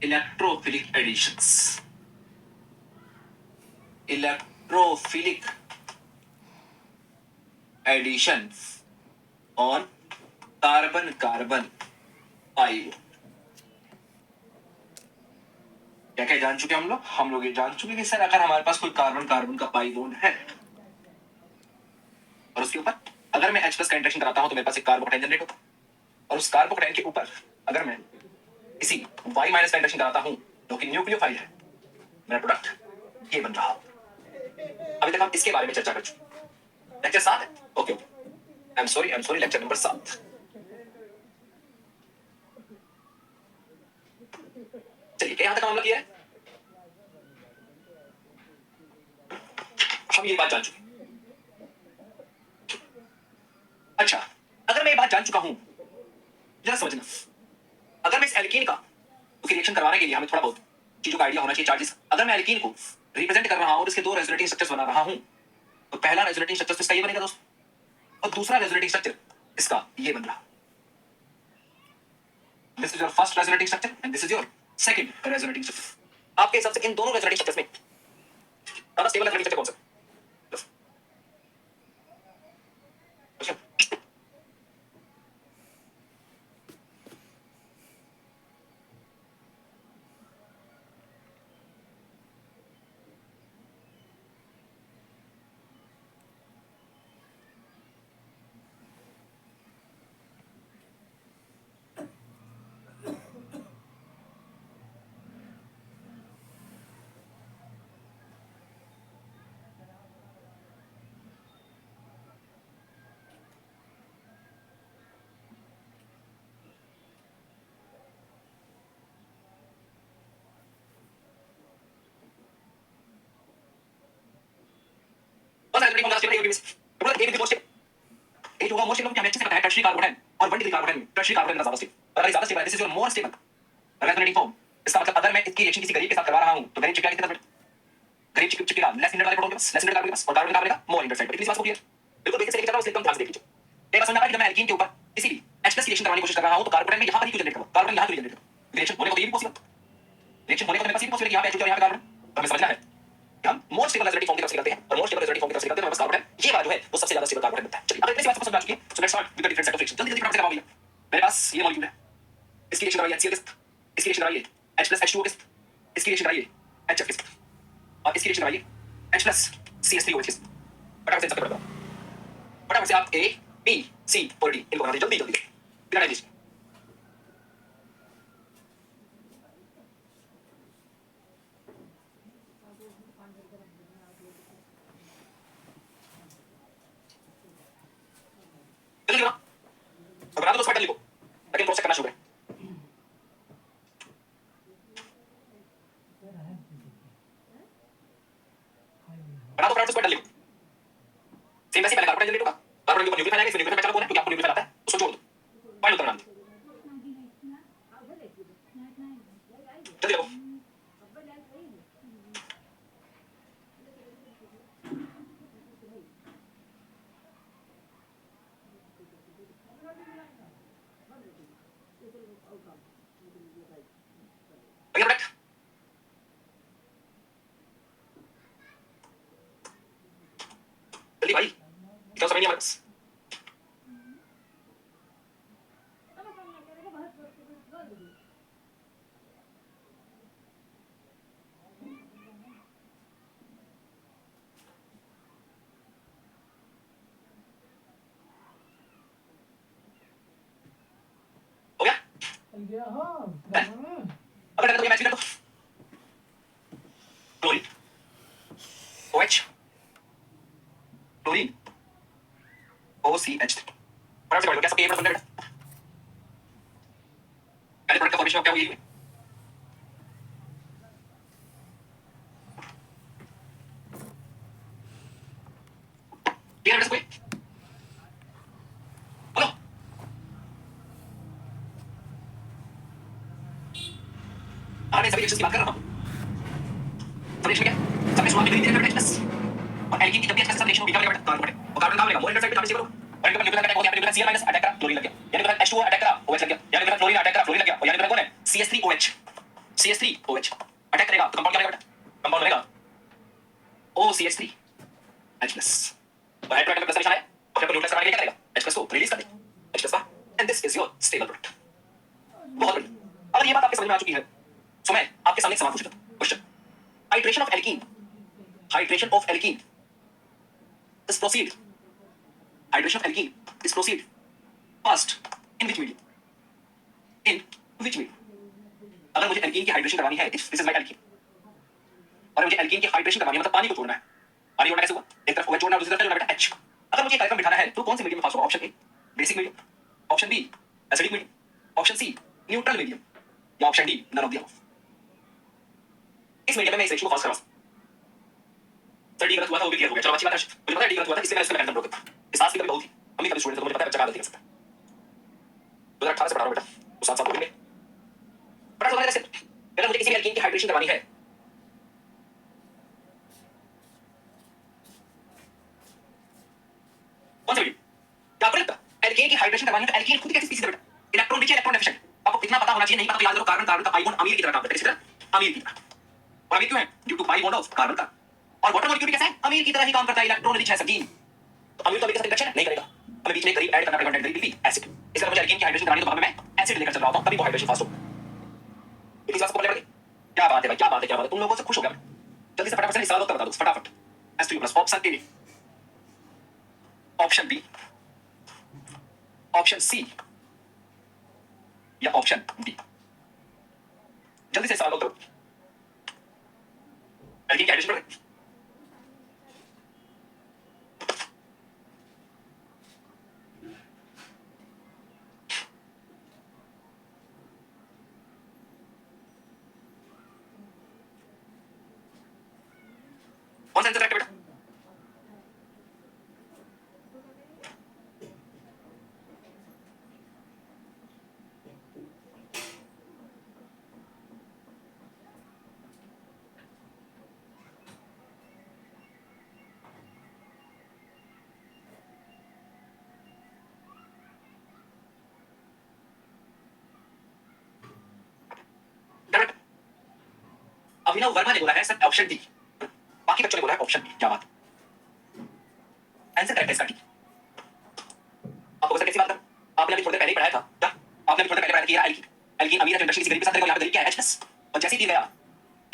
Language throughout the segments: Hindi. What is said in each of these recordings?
electrophilic additions. Electrophilic additions on carbon-carbon pi. क्या क्या जान चुके हम लोग ये जान चुके कि सर अगर हमारे पास कोई कार्बन कार्बन का पाई बॉन्ड है और उसके ऊपर अगर मैं H+ का इंटरेक्शन कराता हूं तो मेरे पास एक कार्बोकैटायन जनरेट होता है और उस कार्बोकैटायन के ऊपर अगर मैं इसी Y- का इंटरेक्शन कराता हूं जो कि न्यूक्लियोफाइल है, मेरा प्रोडक्ट ये बन रहा। अभी तक हम इसके बारे में चर्चा कर चुके। लेक्चर 7 है। Okay I am sorry lecture number 7। चलिए यहां तक मामला किया है, हम ये बात जान चुके। अच्छा अगर मैं ये बात जान चुका हूं, जरा समझना, अगर मैं इस एल्कीन का रिएक्शन करवाने के लिए हमें थोड़ा बहुत चीजों का आइडिया होना चाहिए, चार्जेस। अगर मैं एल्कीन को रिप्रेजेंट कर रहा हूं और इसके दो रेजोनेटिंग स्ट्रक्चर्स बना रहा हूं, तो पहला रेजोनेटिंग स्ट्रक्चर इसका ये बनेगा दोस्तों और दूसरा रेजोनेटिंग स्ट्रक्चर इसका ये बन रहा। This is your first resonating structure and this is your second resonating structure. आपके हिसाब से इन दोनों रेजोनेटिंग स्ट्रक्चर्स में ज्यादा स्टेबल रेजोनेटिंग स्ट्रक्चर कौन सा? Resonating formula stable A with most एक होगा मोस्ट स्टेबल, हमें अच्छे से पता है टर्शियरी कार्बोकैटायन और 1 डिग्री कार्बोकैटायन में टर्शियरी कार्बोकैटायन ज्यादा स्टेबल। अगर ज्यादा स्टेबल है this is your more stable resonating form. इसका मतलब अगर मैं इसकी रिएक्शन किसी गरीब के साथ करवा रहा हूं तो गरीब चिपका कितने गरीब चिपकेगा लेस हिंडेड वाले प्रोटॉन के पास, लेस हिंडेड कार्बन के पास, और कार्बन का मिलेगा मोर हिंडेड साइड पर। इतनी बात को क्लियर बिल्कुल बेसिक से लेके चल रहा हूं, इसलिए एकदम ध्यान से देख लीजिए। मेरे पास समझ आ रहा है कि जब मैं एल्कीन के ऊपर किसी भी H+ रिएक्शन करवाने की कोशिश कर रहा हूं तो कार्बोकैटायन में यहां पर ही क्यों जनरेट करूं, कार्बन यहां क्यों जनरेट करूं? रिएक्शन होने को तो ये भी पॉसिबल, रिएक्शन होने को तो मेरे पास ये भी पॉसिबल है कि यहां पे H और यहां पे कार्बन। तो हमें समझना है कि हम मोर स्टेबल रेजोनेटिंग फॉर्म की तरफ से करते हैं और मोर स्टेबल रेजोनेटिंग फॉर्म की तरफ से करते हैं, हमारे पास कार्बोकैटायन ये वाला जो है वो सबसे ज्यादा स्टेबल कार्बोकैटायन बनता है। चलिए अगर इतनी बात को समझ आ चुकी है so let's start with the different set of reaction. जल्दी जल्दी फटाफट से करवाओ भैया। मेरे पास ये मॉलिक्यूल है, इसकी रिएक्शन करवाइए HCl के साथ, इसकी रिएक्शन करवाइए H+ H2O के साथ, इसकी रिएक्शन करवाइए HF के साथ और इसकी रिएक्शन करवाइए H+ CH3OH के साथ। फटाफट से सबसे बड़ा फटाफट से आप A B C और D इनको बना दीजिए जल्दी जल्दी बिना टाइम वेस्ट। जल्दी बना और बना दो तो लिखो लेकिन क्रॉस चेक करना शुरू करें। बना दो फटाफट से लिखो। सेम वैसे पहले कार्बन जनरेट होगा, कार्बन के ऊपर न्यूक्लियोफाइल आएगा, इसमें न्यूक्लियोफाइल पहचान होगा क्योंकि आपको न्यूक्लियोफाइल आता है, उसको जोड़ दो फाइनल उत्तर बना दो। जल्दी लिखो। भैया प्रोडक्ट जल्दी भाई, इतना समय नहीं हमारे पास। हो गया अब कर दो, ये मैच कर दो। क्लोरीन OH क्लोरीन OCH फटाफट से कर दो। क्या सब ये बन बेटा पहले प्रोडक्ट का फॉर्मेशन क्या हुई है? क्लियर है कोई? बोलो मैं सभी रिएक्शंस की बात कर रहा हूं। सब रिएक्शन क्या है? सब में शुरुआत में खरीद लेते हैं और एल्कीन की जब भी H+ रिएक्शन बीटा बनेगा कार्बन और कार्बन का बनेगा मोर साइड पे हमें से करो और इनका न्यूक्लियोफाइल अटैक हो गया, न्यूक्लियोफाइल Cl- अटैक करा क्लोरीन लग गया, यानी कि H2O अटैक करा OH लग गया, यानी कि क्लोरीन अटैक करा फ्लोरीन लग गया और यानी कि कौन है CH3OH। CH3OH अटैक करेगा तो कंपाउंड क्या बनेगा बेटा? कंपाउंड बनेगा OCH3H+। तो हेड टू हेड में प्लस का निशान है और फिर न्यूट्रल करने के लिए क्या करेगा? H+ को रिलीज कर दे। H+ का and this is your stable product. बहुत बढ़िया। अगर ये बात आपके समझ में आ चुकी है तो मैं आपके सामने एक सवाल पूछता हूं। Question, hydration of alkene, hydration of alkene is proceed, hydration of alkene is proceed first in which medium, in which medium? अगर मुझे एल्कीन की हाइड्रेशन करवानी है, दिस इज माय एल्कीन, और मुझे एल्कीन की हाइड्रेशन करवानी है मतलब पानी को जोड़ना है। पानी जोड़ना कैसे हुआ? एक तरफ OH जोड़ना है, दूसरी तरफ जोड़ना बेटा H। अगर मुझे कार्यक्रम बिठाना है तो कौन से मीडियम में पास होगा? Option A basic medium, option B acidic medium, option C neutral medium, या option D none of the above. इस मीडियम में मैं इस रेशियो को पास करवा सकता हूं। सर डी गलत हुआ था वो भी क्लियर हो गया, चलो अच्छी बात है। मुझे पता है डी गलत हुआ था, इसलिए मैंने इसका मैकेनिज्म ब्रोक किया। इस साल की कभी बहुत थी, हम भी कभी स्टूडेंट थे तो मुझे पता है बच्चा क्या गलती कर सकता है। 2018 से पढ़ा रहा हूं बेटा, तो 7 साल हो गए। बड़ा सवाल है जैसे अगर मुझे किसी भी एल्कीन की हाइड्रेशन करवानी है, कौन सा मीडियम? क्या आपको लगता है एल्कीन की हाइड्रेशन करवानी है तो एल्कीन खुद कैसी स्पीशीज है बेटा? Electron rich, electron deficient. आपको इतना पता होना चाहिए, नहीं पता तो याद रखो कार्बन, कार्बन का पाई बॉन्ड अमीर की तरह काम करता है। किस तरह? अमीर की तरह। और अमीर क्यों है? Due to pi bond of carbon का। और वाटर मॉलिक्यूल कैसा है? अमीर की तरह ही काम करता है, इलेक्ट्रॉन रिच है सर जी। तो अमीर तो अमीर के साथ इंटरेक्शन नहीं करेगा, हमें बीच में करीब ऐड करना पड़ेगा कंटेंट, करीब एसिड। इसलिए मुझे एल्कीन की हाइड्रेशन करानी है तो वहां पे मैं एसिड लेकर चल रहा होता हूं, तभी वो हाइड्रेशन फास्ट होगा। इस बात को पता लग गई? क्या बात है भाई, क्या बात है, क्या बात है, तुम लोगों से खुश हो गया मैं। जल्दी से फटाफट से हिसाब बता दो फटाफट। S2 plus option A, option B, option C या ऑप्शन डी? जल्दी से हिसाब करो। एल्कीन की हाइड्रेशन करोगे? कौन सा आंसर करेक्ट है बेटा? करेक्ट। अभिनव वर्मा ने बोला है सर ऑप्शन डी, बाकी बच्चों ने बोला है ऑप्शन बी। क्या बात? आंसर करेक्ट है इसका डी। आपको सर कैसी बात करूं? आपने अभी थोड़ी देर पहले ही पढ़ाया था क्या? आपने अभी थोड़ी देर पहले पढ़ाया था कि ये एल्कीन, एल्कीन अमीर है जो इंडस्ट्री किसी गरीब के साथ रहेगा, यहां पे गरीब क्या है H+। और जैसे ही गया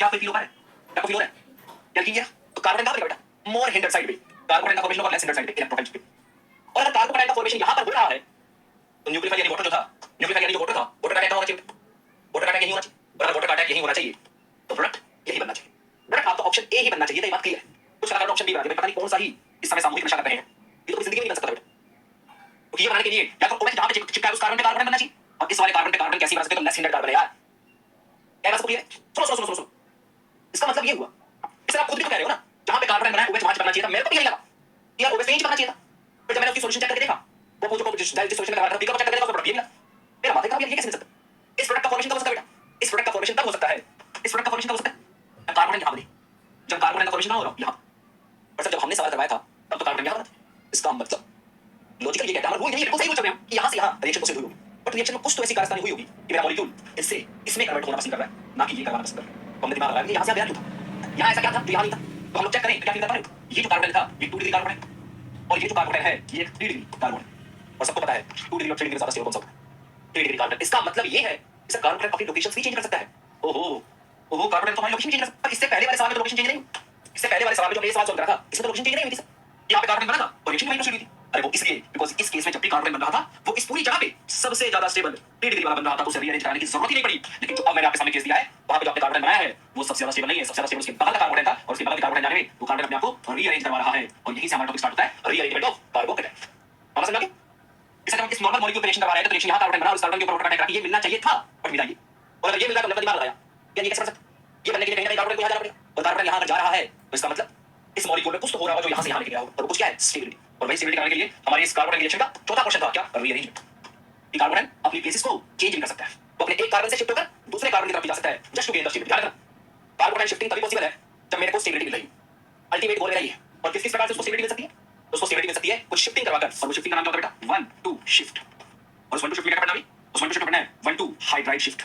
क्या कोई फील हो पा रहा है? क्या फील हो रहा है? एल्कीन गया तो कार्बन का बेटा मोर हिंडर साइड पे, कार्बन का फॉर्मेशन होगा लेस हिंडर साइड पे, इलेक्ट्रोफाइल पे। और अगर कार्बन का फॉर्मेशन यहां पर हो रहा है तो न्यूक्लियोफाइल यानी वाटर जो था, न्यूक्लियोफाइल यानी जो वाटर था, वाटर का अटैक होना चाहिए, वाटर का अटैक यही होना चाहिए। और अगर वाटर का अटैक यही होना चाहिए तो प्रोडक्ट यही बनना चाहिए। प्रोडक्ट आप तो ऑप्शन ए ही बनना चाहिए, ये बात क्लियर है। कुछ कलाकार ऑप्शन बी बना दिया, पता नहीं कौन सा ही इस समय सामूहिक नशा कर रहे हैं। ये तो जिंदगी में नहीं बन सकता बेटा। तो ये बनाने के लिए या तो OH जहां पे चिपका है उस कार्बन पे कार्बन बनना चाहिए, और इस वाले कार्बन पे कार्बन कैसे बना सकते हो? तो लेस हिंडर कार्बन है यार। क्या बात क्लियर है? सुनो सुनो सुनो सुनो, इसका मतलब ये हुआ, इससे आप खुद भी तो कह रहे हो ना, जहां पे कार्बन बना है OH वहां चिपकना चाहिए था। मेरे को भी यही लगा यार OH नहीं चिपकना चाहिए था। फिर जब मैंने उसकी सॉल्यूशन चेक करके देखा, वो जो जिस सॉल्यूशन में करवा था, बीका को चेक करके देखा, उसका प्रोडक्ट ये मिला। मेरा माथा खराब, ये कैसे मिल सकता है? इस प्रोडक्ट का फॉर्मेशन कब हो सकता है बेटा? इस प्रोडक्ट का फॉर्मेशन तब हो सकता है, इस प्रोडक्ट का फॉर्मेशन कब हो सकता है? जब कार्बन यहां बने, जब कार्बन का फॉर्मेशन ना हो रहा यहां। पर सर जब हमने सवाल करवाया था तब तो कार्बन यहां बना था। इसका मतलब लॉजिकल ये कहता है, वो यही बिल्कुल सही बोल रहे हैं कि यहां से यहां रिएक्शन प्रोसीड हुई होगी, बट रिएक्शन में कुछ तो ऐसी कारस्तानी हुई होगी कि मेरा मॉलिक्यूल इससे इसमें कन्वर्ट होना पसंद कर रहा है, ना कि ये करवाना पसंद कर रहा है। तो हमने दिमाग लगाया कि यहां से गया क्यों था, यहां ऐसा क्या था जो यहां नहीं था। तो हम लोग चेक करें तो क्या फील कर पा रहे हो? ये जो कार्बन था ये 2 डिग्री कार्बन है, और ये जो कार्बन है ये 3 डिग्री कार्बन है। और सबको पता है 2 डिग्री और 3 डिग्री ज्यादा स्टेबल कौन सा होता है? 3 डिग्री कार्बन। इसका मतलब ये है इस कार्बन अपनी लोकेशन भी चेंज कर सकता है। ओहो ओहो, कार्बन तो हमारी लोकेशन चेंज कर सकता है। इससे पहले वाले सवाल में तो लोकेशन चेंज नहीं हुई। इससे पहले वाले सवाल में जो ये सवाल सॉल्व करा था इसमें तो लोकेशन चेंज नहीं हुई थी सर। यहाँ पे कार्बन बना था और रिएक्शन वहीं प्रोसीड हुई थी। अरे वो इसलिए बिकॉज़ इस केस में जब भी कार्बन बन रहा था वो इस पूरी जगह पे सबसे ज्यादा स्टेबल 3 डिग्री वाला बन रहा था, तो उसे रीअरेंज कराने की जरूरत ही नहीं पड़ी। लेकिन जो अब मैंने आपके सामने केस दिया है वहां पे जो आपने कार्बन बनाया है वो सबसे ज्यादा स्टेबल नहीं है, सबसे ज्यादा स्टेबल उसके बगल का कार्बन था, और उसके बगल के कार्बन जाने में वो कार्बन अपने आप को रीअरेंज करवा रहा है। और यही से हमारा टॉपिक स्टार्ट होता है, रीअरेंजमेंट ऑफ कार्बोकेटाइन। समझ में आ गया? इसे जब इस नॉर्मल मॉलिक्यूल पे रिएक्शन करवा रहे हैं तो रिएक्शन यहां कार्बन बना और इस कार्बन के ऊपर प्रोटॉन अटैक, ये मिलना चाहिए था बट मिला ये। और अगर ये मिला तो हमने दिमाग लगाया यार ये कैसे बन सकता है? ये बनने के लिए कहीं ना कहीं कार्बन को यहां जाना पड़ेगा, और कार्बन यहां अगर जा रहा है तो इसका मतलब इस मॉलिक्यूल में कुछ तो हो रहा होगा जो यहां से यहां लेके गया होगा, और कुछ क्या है? स्टेबिलिटी। और वही स्टेबिलिटी करने के लिए हमारे इस कार्बन रिएक्शन का चौथा क्वेश्चन था क्या? रीअरेंजमेंट। कि कार्बन अपनी बेसिस को चेंज भी कर सकता है, वो अपने एक कार्बन से शिफ्ट होकर दूसरे कार्बन की तरफ भी जा सकता है, just to gain the stability. याद रखना कार्बन शिफ्टिंग तभी पॉसिबल है जब मेरे को स्टेबिलिटी मिल रही है। अल्टीमेट गोल मेरा ये है। और किस प्रकार से उसको स्टेबिलिटी मिल सकती है? तो उसको स्टेबिलिटी मिल सकती है कुछ शिफ्टिंग करवाकर, और वो शिफ्टिंग का नाम क्या होता है बेटा? 1 2 शिफ्ट। और उस 1 2 शिफ्ट में क्या करना है? उस 1 2 शिफ्ट में 1 2 हाइड्राइड शिफ्ट।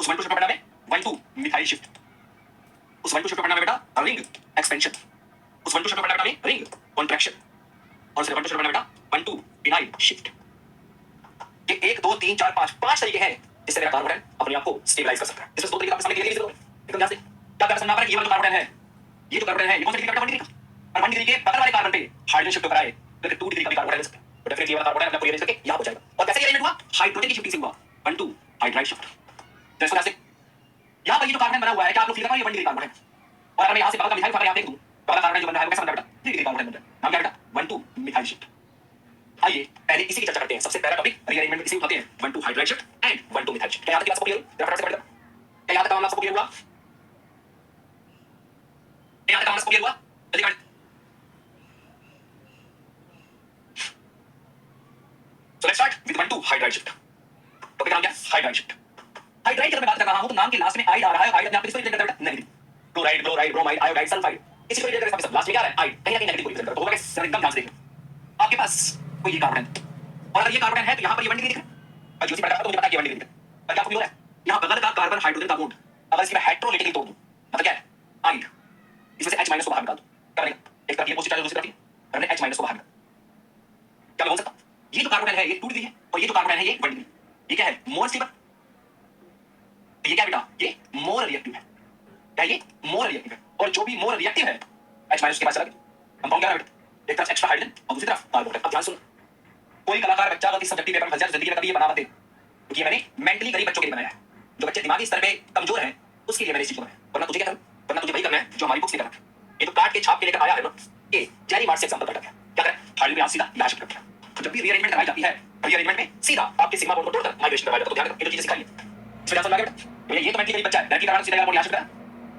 उस 1 2 शिफ्ट में 1 2 मिथाइल शिफ्ट। उस 1 2 शिफ्ट को पढ़ना है बेटा रिंग एक्सपेंशन। उस 1 2 शिफ्ट को पढ़ना है बेटा रिंग कॉन्ट्रैक्शन। और सिर्फ 1 2 शिफ्ट पढ़ना है बेटा 1 2 इनाइल शिफ्ट। ये 1 2 3 4 5 5 तरीके हैं जिससे मेरा कार्बोन अपने आप को स्टेबलाइज कर सकता है। इसमें दो तरीके आपके सामने क्लियर है एकदम ध्यान से। क्या कर समझना है ये वाला कार्बन है, ये जो कार्बन है ये कौन सा डिग्री का 1 डिग्री का। और 1 डिग्री के बगल वाले कार्बन पे हाइड्रोजन शिफ्ट कराए तो 2 डिग्री का भी कार्बन ले सकते हैं। तो डेफिनेटली ये वाला कार्बन अपने को रीअरेंज करके यहां हो जाएगा। और कैसे रीअरेंजमेंट हुआ, हाइड्रोजन की शिफ्टिंग से हुआ 1 2 हाइड्राइड शिफ्ट। तो इसको कैसे यहां पर ये जो कार्बन बना हुआ है क्या आप लोग फील कर रहे हो, ये 1 डिग्री कार्बन है। और अगर मैं यहां से बगल का मिथाइल अगर आप देख दूं तो बगल कार्बन जो बन रहा है वो कैसा बन रहा है बेटा 3 डिग्री कार्बन बन रहा है। नाम क्या बेटा 1 2 मिथाइल शिफ्ट। आइए पहले इसी की चर्चा करते हैं। सबसे पहला टॉपिक रीअरेंजमेंट इसी उठाते हैं 1 2 hydride shift and 1 2 methyl shift. क्या यहां तक बात सबको क्लियर है? फटाफट से पढ़ दो। क्या यहां तक काम सबको क्लियर हुआ? यहां तक काम सबको क्लियर हुआ? जल्दी कर। So let's start with 1 2 hydride shift. Topic नाम क्या है? Hydride shift. हाइड्राइड की अगर मैं बात कर रहा हूं तो नाम के लास्ट में आइड आ रहा है। आइड अपने आप किसको रिप्रेजेंट करता है? Negative. Chloride bromide bromide iodide sulphide इसी को रिप्रेजेंट करता है। लास्ट में क्या आ रहा है? आइड। कहीं ना कहीं नेगेटिव को रिप्रेजेंट करता है। तो होगा कैसे? एकदम ध्यान से देखना। आपके पास कोई ये कार्बन है और अगर ये कार्बन है तो यहां पर ये 1 डिग्री दिख रहा है। और जो सी पढ़ा तो मुझे पता है कि 1 डिग्री दिख रहा है। पर क्या आपको क्लियर है? यहां बगल का कार्बन हाइड्रोजन का बॉन्ड अगर इसकी मैं हेटेरोलेटिकली तोड़ दूं मतलब क्या है? आइड। इसमें से H- को बाहर निकाल दूं क्या बनेगा? एक तरफ ये पॉजिटिव चार्ज दूसरी तरफ ये हमने H- को बाहर निकाल। क्या मैं बोल सकता हूं? ये जो कार्बन है ये 2 डिग्री है और ये जो कार्बन है ये 1 डिग्री। ये क्या है? More stable. ये क्या बेटा? ये मोर रिएक्टिव है। क्या ये मोर रिएक्टिव है? और जो भी मोर रिएक्टिव है H- के पास चला गया। हम पाऊंगे क्या बेटा? एक तरफ एक्स्ट्रा हाइड्रोजन और दूसरी तरफ कार्बन। अब ध्यान सुन, कोई कलाकार बच्चा अगर इस सब्जेक्टिव पेपर में फंस जाए जिंदगी में कभी ये बना मत दे, क्योंकि मैंने मेंटली गरीब बच्चों के लिए बनाया है। जो बच्चे दिमागी स्तर पे कमजोर हैं उसके लिए मैंने इस चीज को बनाया। वरना तुझे क्या करूं? वरना तुझे वही करना है जो हमारी बुक्स लेकर आते। ये तो काट के छाप के लेकर आया है ना, ये जेरी मार्ट से एग्जांपल काटा गया। क्या करें? हाइड्रोजन पे आप सीधा यहाँ शिफ्ट करते हैं। तो जब भी रीअरेंजमेंट कराई जाती है रीअरेंजमेंट में सीधा आपके सिग्मा बॉन्ड को तोड़कर माइग्रेशन करवाया जाता है। तो ध्यान रखो ये तो चीजें सिखाइए। इसमें समझ आ गया बेटा? भैया ये तो मेंटली गरीब बच्चा है, लड़की का सीधा बॉन्ड यहाँ शिफ्ट करा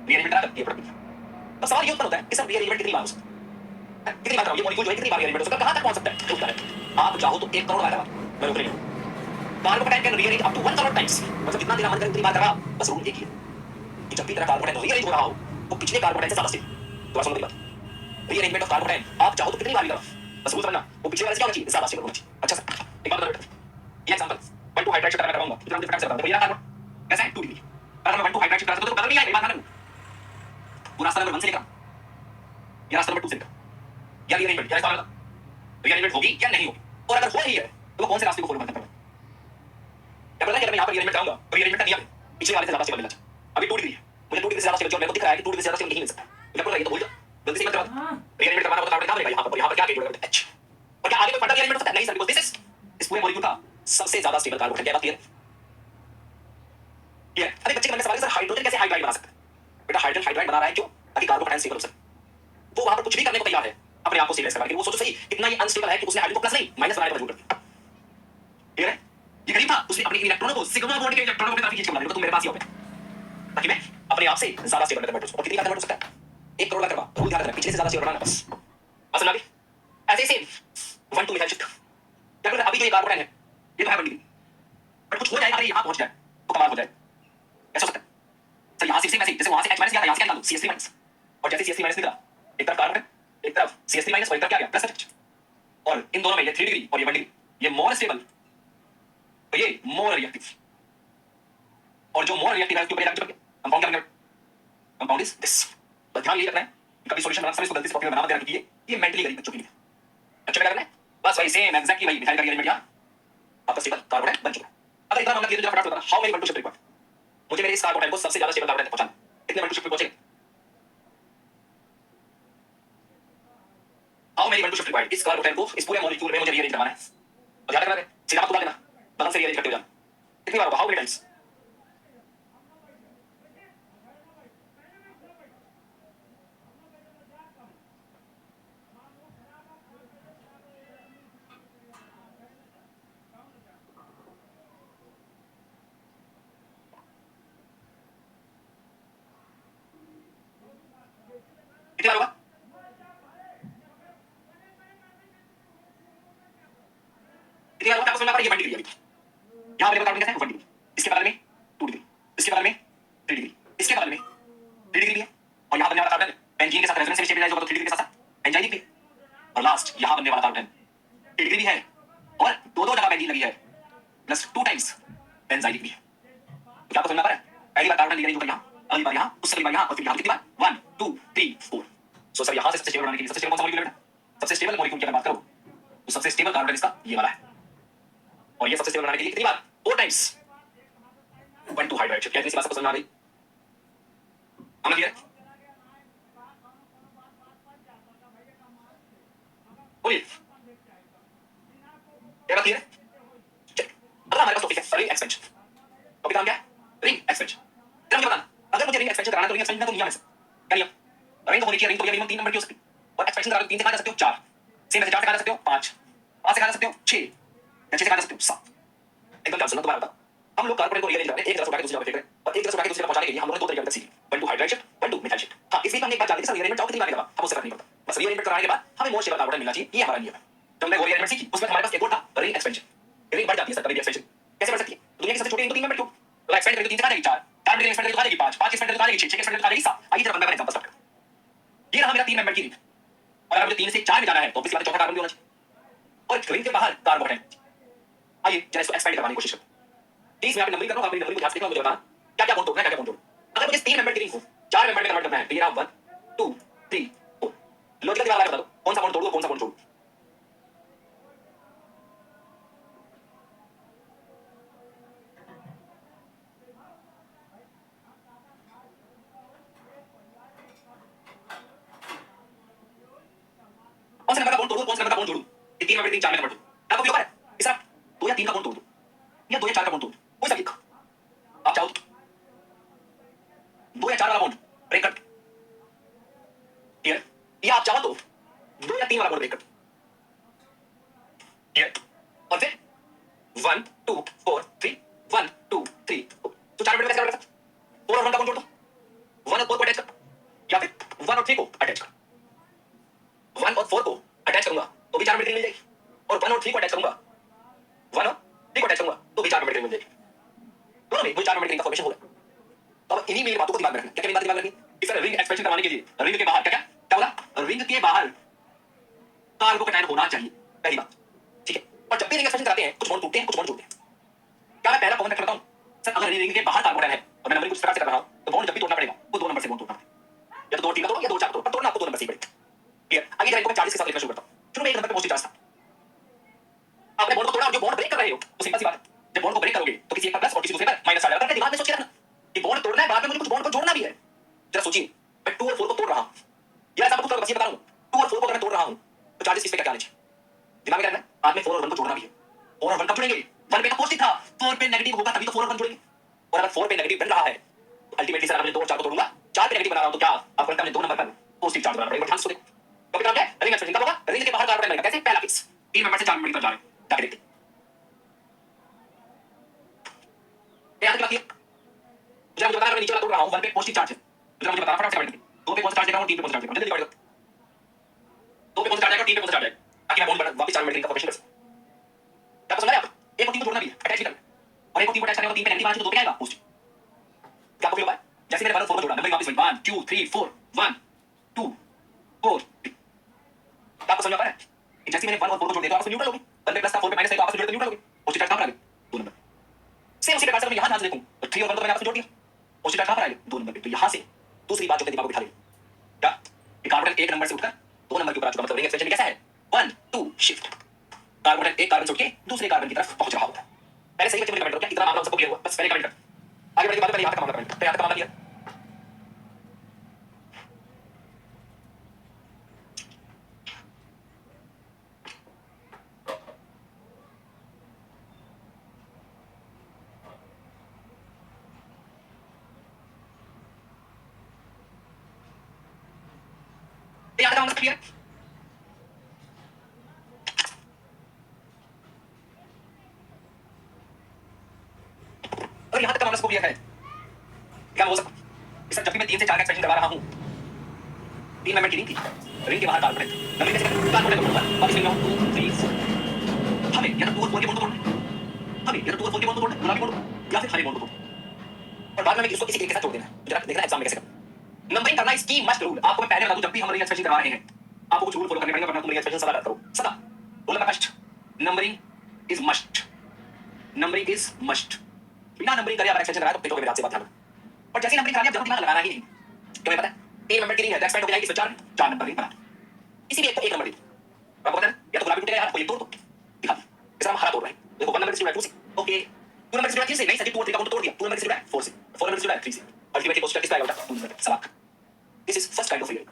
रीअरेंजमेंट करा ये प्रोडक्ट। तो सवाल ये उत्पन्न होता है कि सर रीअरेंजमेंट कितनी बार हो सकता है? कितनी बार ये मॉलिक्यूल जो है कितनी बार रीअरेंजमेंट हो सकता है? कहां तक पहुंच सकता है? उत्तर है आप चाहो तो 1 करोड़ बार मैं उतरे कार्बोटाइल can rearrange up to 1 crore times. मतलब जितना तेरा मन करे उतनी बार करा। बस रूल एक ही है कि जब भी तेरा कार्बोटाइल रीअरेंज हो रहा हो वो पिछले कार्बोटाइल से ज्यादा से तो सुनो मेरी बात। रीअरेंजमेंट ऑफ कार्बोटाइल आप चाहो तो कितनी बार भी करो, बस रूल समझना वो पिछले वाले से क्या होना चाहिए? ज्यादा से होना चाहिए। अच्छा सर एक बात बताओ, ये एग्जांपल 1 2 हाइड्राइड शिफ्ट मैं कराऊंगा तो फटाफट से बताऊं। ये कार्बन कैसा है? 2 डिग्री। अगर मैं 1 2 हाइड्राइड शिफ्ट करता तो बदल नहीं आएगा। बात ना वो रास्ता नंबर 1 से लेकर या रास्ता नंबर 2 से लेकर या रीअरेंजमेंट या रास्ता रीअरेंजमेंट होगी या नहीं होगी, और अगर हो रही है तो वो कौन से रास्ते को फॉलो करना है? क्या पता है कि मैं यहां पर रीअरेंजमेंट कराऊंगा तो रीअरेंजमेंट का नियम है पिछले वाले से ज्यादा स्टेबल मिलना चाहिए। अभी 2 डिग्री है, मुझे 2 डिग्री से ज्यादा स्टेबल जो मेरे को दिख रहा है कि 2 डिग्री से ज्यादा स्टेबल नहीं मिल सकता। क्या बोल रहा है? ये तो भूल जा, जल्दी से मत करवा। रीअरेंजमेंट करवाना होगा तो कार्बन कहां बनेगा? यहां पर क्या गेट होगा? H। और क्या आगे कोई फटा रीअरेंजमेंट हो सकता है? नहीं सर, बिकॉज़ दिस इज इस पूरे मॉलिक्यूल का सबसे ज्यादा स्टेबल कार्बन है। क्या बात क्लियर है? ये अरे बच्चे के मन में सवाल है सर हाइड्रोजन कैसे हाइड्राइड बना सकते हैं? बेटा हाइड्रोजन हाइड्राइड बना रहा है क्यों? ताकि कार्बोटाइल स्टेबल हो सके। वो वहां पर कुछ भी करने को तैयार है अपने आप को स्टेबलाइज करने के लिए। वो सोचो सही इतना ये अनस्टेबल है कि उसने हाइड्रोजन को प्लस नहीं माइनस बनाने पर मजबूर कर दिया। क्लियर है? ये गरीब था, उसने अपने इलेक्ट्रॉनों को सिग्मा बॉन्ड के इलेक्ट्रॉनों को अपनी तरफ खींच के बना दिया। तुम मेरे पास ही आओ ताकि मैं अपने आप से ज्यादा स्टेबल कन्वर्ट हो सकूं। और कितनी बार कन्वर्ट हो सकता है? 1 करोड़ बार करवा। रूल ध्यान रखना पिछले से ज्यादा स्टेबल बनाना बस। बस समझ आ गई? ऐसे सेम 1 2 मिथाइल शिफ्ट। क्या बोल रहा है? अभी जो ये कार्बोटाइल है ये तो है 1 डिग्री, बट कुछ हो जाएगा अरे यहां पहुंच जाए तो कमाल हो जाए। ऐसा हो सकता है सर यहां से सेम ऐसे जैसे वहां से H- गया था, यहां से क्या निकाल दो CH3-, और जैसे CH3- निकला एक तरफ कार्बन एक तरफ CH3- और एक तरफ क्या गया प्लस H। और इन दोनों में ये 3 डिग्री और ये 1 डिग्री, ये मोर स्टेबल तो ये मोर रिएक्टिव। और जो मोर रिएक्टिव है उसके ऊपर ये चिपक गया। कंपाउंड क्या बनेगा? Compound is this. बस ध्यान ये रखना है कभी सॉल्यूशन बनाते समय इसको गलती से टॉपिक में बना देना क्योंकि ये मेंटली गरीब बच्चों के लिए। अच्छा क्या करना है? बस वही सेम एग्जैक्टली वही मिथाइल का रीअरेंजमेंट यहां आपका स्टेबल कार्बोटाइल बन चुका है। अगर इतना मामला क्लियर हो जाए फटाफट बताना हाउ मेनी 1 2 शिफ्ट रिक्वायर्ड। मुझे मेरे इस कार्बोटाइल को सबसे ज्यादा स्टेबल कार्बोटाइल तक पहुंचाना कितने 1 2 शिफ्ट पहुंचेंगे? How many 1 2 shift required. इस कार्बोटाइल को इस पूरे मॉलिक्यूल में मुझे रीअरेंज करवाना है। और ध्यान रखना है सीधा आपको लेना बदल से रीअरेंज करते हो जाना। कितनी बार होगा? How many times? कितनी बार होगा? कितनी बार होगा? आपको समझ में आ रहा है? ये 1 डिग्री है अभी। यहां पर कार्बन कैसा है? 1 डिग्री। इसके बगल में 2 डिग्री, इसके बगल में 3 डिग्री, इसके बगल में 3 डिग्री भी है। और यहां बनने वाला कार्बन बेंजीन के साथ रेजोनेंस में स्टेबलाइज होगा तो 3 डिग्री के साथ साथ एंजाइम भी है। और लास्ट यहां बनने वाला कार्बन 3 डिग्री भी है और दो जगह बेंजीन लगी है प्लस 2 टाइम्स बेंजाइलिक भी है। तो क्या आपको समझ में आ रहा है? पहली बार कार्बन ली गई होगा यहाँ, अगली बार यहाँ, उससे अगली बार यहाँ और फिर यहाँ कितनी बार 1 2 3 4। सो सर यहाँ से सबसे स्टेबल बनाने के लिए सबसे स्टेबल कौन सा मॉलिक्यूल है? सबसे स्टेबल मॉलिक्यूल की अगर बात करो तो सबसे स्टेबल कार्बन इसका ये वाला है, और ये सबसे स्टेबल बनाने के लिए कितनी बार 4 टाइम्स 1 2 हाइड्रोजन। क्या इस बात समझ में आ गई? हम क्लियर? बोलिए क्या बात क्लियर है? अगला हमारे पास टॉपिक है रिंग एक्सपेंशन। टॉपिक नाम क्या है? Ring expansion. जरा मुझे बताना, अगर मुझे रिंग एक्सपेंशन कराना है तो रिंग एक्सपेंशन का तो नियम है क्या नियम? रिंग होनी चाहिए, रिंग तो ये मिनिमम 3 नंबर की हो सकती है, और एक्सपेंशन कराना 3 से कहा जा सकते हो 4, सेम ऐसे 4 से कहा जा सकते हो 5, 5 से कहा जा सकते हो 6, या 6 से कहा जा सकते हो 7। एकदम क्या सुनना दोबारा बता। हम लोग कार्बन को रीअरेंज करते हैं, एक जगह से उठा के दूसरी जगह फेंक रहे हैं, और एक जगह से उठा के दूसरी जगह पहुंचाने के लिए हम लोगों ने 2 तरीके सीखे, 1 2 हाइड्रोजन 1 2 मिथाइल शिफ्ट। हां इस वीक हमने एक बात जान ली थी, सर रीअरेंजमेंट चाहो कितनी बार करवा, हम उससे फर्क नहीं पड़ता, बस रीअरेंजमेंट कराने के बाद हमें मोस्ट स्टेबल कार्बन मिलना चाहिए, ये हमारा नियम है। जब हमने वो रीअरेंजमेंट सीखी उसमें हमारे पास एक और था रिंग एक्सपेंशन। रिंग बढ़ जाती है सर कभी भी एक्सपेंशन कैसे बढ़ सकती है? दुनिया की सबसे छोटी रिंग तो 3 मेंबर क्यों? तो एक्सपेंड करेगी तो 3 से कहा जाएगी 4, 4 में एक्सपेंड करेगी तो कहा जाएगी 5, 5 एक्सपेंड करेगी तो कहा जाएगी 6, 6 एक्सपेंड करेगी तो कहा जाएगी 7। आइए जरा बंदा का एग्जांपल स्टार्ट करते हैं। ये रहा मेरा 3 मेंबर की रिंग, और अगर मुझे 3 से 4 में जाना है तो ऑब्वियसली बात है चौथा कार्बन भी होना चाहिए, और रिंग के बाहर कार्बन है। आइए जरा इसको एक्सपेंड करवाने की कोशिश करते हैं। 30 में आप नंबरिंग कर रहा हूं, आप मेरी नंबरिंग को ध्यान से देखना, मुझे बताना क्या क्या बॉन्ड तोड़ना है, क्या क्या बॉन्ड तोड़ना। अगर मुझे 3 मेंबर की रिंग को 4 मेंबर में कन्वर्ट करना है तो ये रहा 1 2 3 4। लॉजिकल दिमाग लगा बता दो कौन सा बॉन्ड तोड़ दो, कौन सा बॉन्ड छोड़ दो। कौन से नंबर का बॉन्ड तोड़ दो, कौन से नंबर का बॉन्ड जोड़ू? ये 3 मेंबर 3 4 में कन्वर्ट हो, आपको भी होगा इस तरह 2 या 3 का बॉन्ड तोड़ दो, या 2 या 4 का बॉन्ड तोड़ दो, कोई सा भी एक आप चाहो तो 2 या 4 वाला बॉन्ड ब्रेक कर दो, क्लियर? या आप चाहो तो 2 या 3 वाला बॉन्ड ब्रेक कर दो, क्लियर? और फिर 1 2 4 3 1 2 3 4, तो 4 मिनट में कैसे कर सकते? 4 और 1 का बॉन्ड जोड़ दो, 1 और 4 को अटैच कर, या फिर 1 और 3 को अटैच कर। 1 और 4 को अटैच करूंगा तो भी 4 मिनट मिल जाएगी, और 1 और 3 को अटैच करूंगा, 1 और 3 को अटैच करूंगा तो भी 4 मिनट मिल जाएगी, दोनों में वही 4 मिनट का फॉर्मेशन हो गया। तो अब इन्हीं मेरी बातों को दिमाग में रखना, क्या क्या बात दिमाग में रखनी? इस रिंग एक्सपेंशन करवाने के लिए रिंग के बाहर क्या क्या क्या बोला? रिंग के बाहर कार्बोकैटायन होना चाहिए, पहली बात, ठीक है? और जब भी रिंग एक्सपेंशन कराते हैं कुछ बॉन्ड टूटते हैं, कुछ बॉन्ड जुड़ते हैं। क्या मैं पहला कॉमन फैक्टर बताऊं? सर अगर रिंग के बाहर कार्बोकैटायन है और मैं नंबरिंग कुछ प्रकार से कर रहा हूं तो बॉन्ड जब भी तोड़ना पड़ेगा वो 2 नंबर से बॉन्ड तोड़ना पड़ेगा, या तो 2 3 का तोड़ो या 2 4 तोड़ो, पर तोड़ना आपको 2 नंबर से ही पड़ेगा, क्लियर? आइए जरा इनको मैं 40 के साथ लिखना शुरू करता हूं। शुरू में 1 नंबर पे पॉजिटिव चार्ज था, आपने बॉन्ड को तोड़ा और जो बॉन्ड ब्रेक कर रहे हो तो सिंपल सी बात है, जब बॉन्ड को ब्रेक करोगे तो किसी एक पर प्लस और किसी दूसरे पर माइनस आ जाएगा। अपने दिमाग में सोच के रखना कि बॉन्ड तोड़ना है, बाद में मुझे कुछ बॉन्ड को जोड़ना भी है। जरा सोचिए मैं 2 और 4 को तोड़ रहा हूं, या ऐसा कुछ बस ये बता रहा हूं 2 और 4 को अगर मैं तोड़ रहा हूं तो चार्जेस इस पे क्या आने चाहिए? दिमाग में रखना बाद में 4 और 1 को जोड़ना भी है। 4 और 1 कब जुड़ेंगे? 1 पे तो पॉजिटिव था, 4 पे नेगेटिव होगा तभी तो 4 और 1 जुड़ेंगे, और अगर 4 पे नेगेटिव बन रहा है तो अल्टीमेटली सर अगर मैं 2 और 4 को तोड़ूंगा 4 पे नेगेटिव बना रहा हूं तो क्या आपको लगता है 2 नंबर पर पॉजिटिव चार्ज बना रहा है? ध्यान से देखो तो क्या है रिंग एक्सपेंशन कब होगा? रिंग के बाहर कार्बन बनेगा, कैसे? पहला केस 3 नंबर से 4 नंबर की तरफ जा रहे हैं, जाके देखते हैं क्या आगे बात है। मुझे बता रहा नीचे वाला तोड़ रहा हूं 1 पे पॉजिटिव चार्ज है, मुझे बता फटाफट से कमेंट 2 पे कौन सा चार्ज देगा और 3 पे कौन सा चार्ज देगा, जल्दी डिवाइड कर। 2 पे कौन सा चार्ज आएगा और 3 पे कौन सा चार्ज आएगा, ताकि मैं बॉन्ड वापस 4 मिनट का फॉर्मेशन कर सकूं। क्या समझ आया आपको? एक और 3 को जोड़ना भी है, अटैच भी करना है, और एक और 3 को अटैच करने का 3 पे नेगेटिव आ जाए तो 2 पे आएगा पॉजिटिव। क्या आपको फील हुआ है? जैसे मैंने 1 और 4 को जोड़ा नंबर वापस 1 2 3 4 1 2 4 3, आपको समझ आ रहा है? जैसे मैंने 1 और 4 को जोड़ दिया तो आपस में न्यूट्रल हो गए, 1 पे प्लस था 4 पे माइनस है तो आपस में जोड़ के न्यूट्रल हो गए, पॉजिटिव चार्ज कहां पर आ गए? 2 नंबर। सेम उसी प्रकार से मैं यहां ध्यान से देखूं तो 3 और 1 तो मैंने आपस में जोड़ दिया, पॉजिटिव चार्ज कहां पर आ गए? 2 नंबर पे। तो यहां से दूसरी बात जो दिमाग में बिठा लें क्या कि कार्बन 1 नंबर से उठकर 2 नंबर के ऊपर आ चुका, मतलब रिंग एक्सपेंशन कैसा है? 1 2 शिफ्ट, कार्बन एक कार्बन से उठ के दूसरे कार्बन की तरफ पहुंच रहा होता है। पहले सही बच्चे मुझे कमेंट करो क्या इतना मामला सबको क्लियर हुआ? बस पहले कमेंट कर, आगे बढ़ने के बाद पहले यहां तक मामला कमेंट कर, यहां तक मामला क्लियर। यहां तक मामला क्लियर है? और यहां तक मामला सबको क्लियर है? क्या हो सकता है सर? जब भी मैं 3 से 4 का एक्सपेंशन करवा रहा हूं 3 नंबर की रिंग थी, रिंग के बाहर कार्बन है, नंबर कैसे कार्बन है बोलूंगा वापस मिल रहा हूं 2 3 4, हमें या तो 2 और 4 के बॉन्ड तोड़ना है, हमें या तो 2 और 4 के बॉन्ड तोड़ना है, गुलाबी बॉन्ड या फिर हरे बॉन्ड तोड़ना, और बाद में इसको किसी एक के साथ जोड़ देना है। जरा देखना एग्जाम में कैसे करना। नंबरिंग करना इसकी मस्ट रूल, आपको मैं पहले बता दूं जब भी हम रिंग एक्सपेंशन करवा रहे हैं आपको कुछ रूल फॉलो करने पड़ेंगे, वरना तुम रिंग एक्सपेंशन सदा करो सदा। Rule number first, numbering is must, numbering is must. बिना नंबरिंग करे आप एक्सपेंशन कराए तो पेटोगे, मेरे हाथ से बात ध्यान रखना। और जैसे नंबरिंग करा लिया, अब दिमाग लगाना ही नहीं। तुम्हें पता है 3 नंबर की रिंग है, तो एक्सपेंड हो जाएगी इसमें 4 नंबर रिंग बना। इसी में एक तो 1 नंबर दे दो। आपको पता है या तो गुलाबी टूटेगा यार, कोई एक तोड़ दो, दिखा दी। इस हम हरा तोड़ रहे हैं, देखो 1 नंबर से जुड़ा है 2 से, ओके 2 नंबर से जुड़ा है 3 से, नहीं सके 2 और 3 का काउंट तोड़ दिया, 2 नंबर से जुड़ा है 4 से, 4 नंबर से जुड़ा है 3 से, अल्टीमेटली पोस्टर किसका आएगा बेटा 2 नंबर सवाल। This is first kind of ring.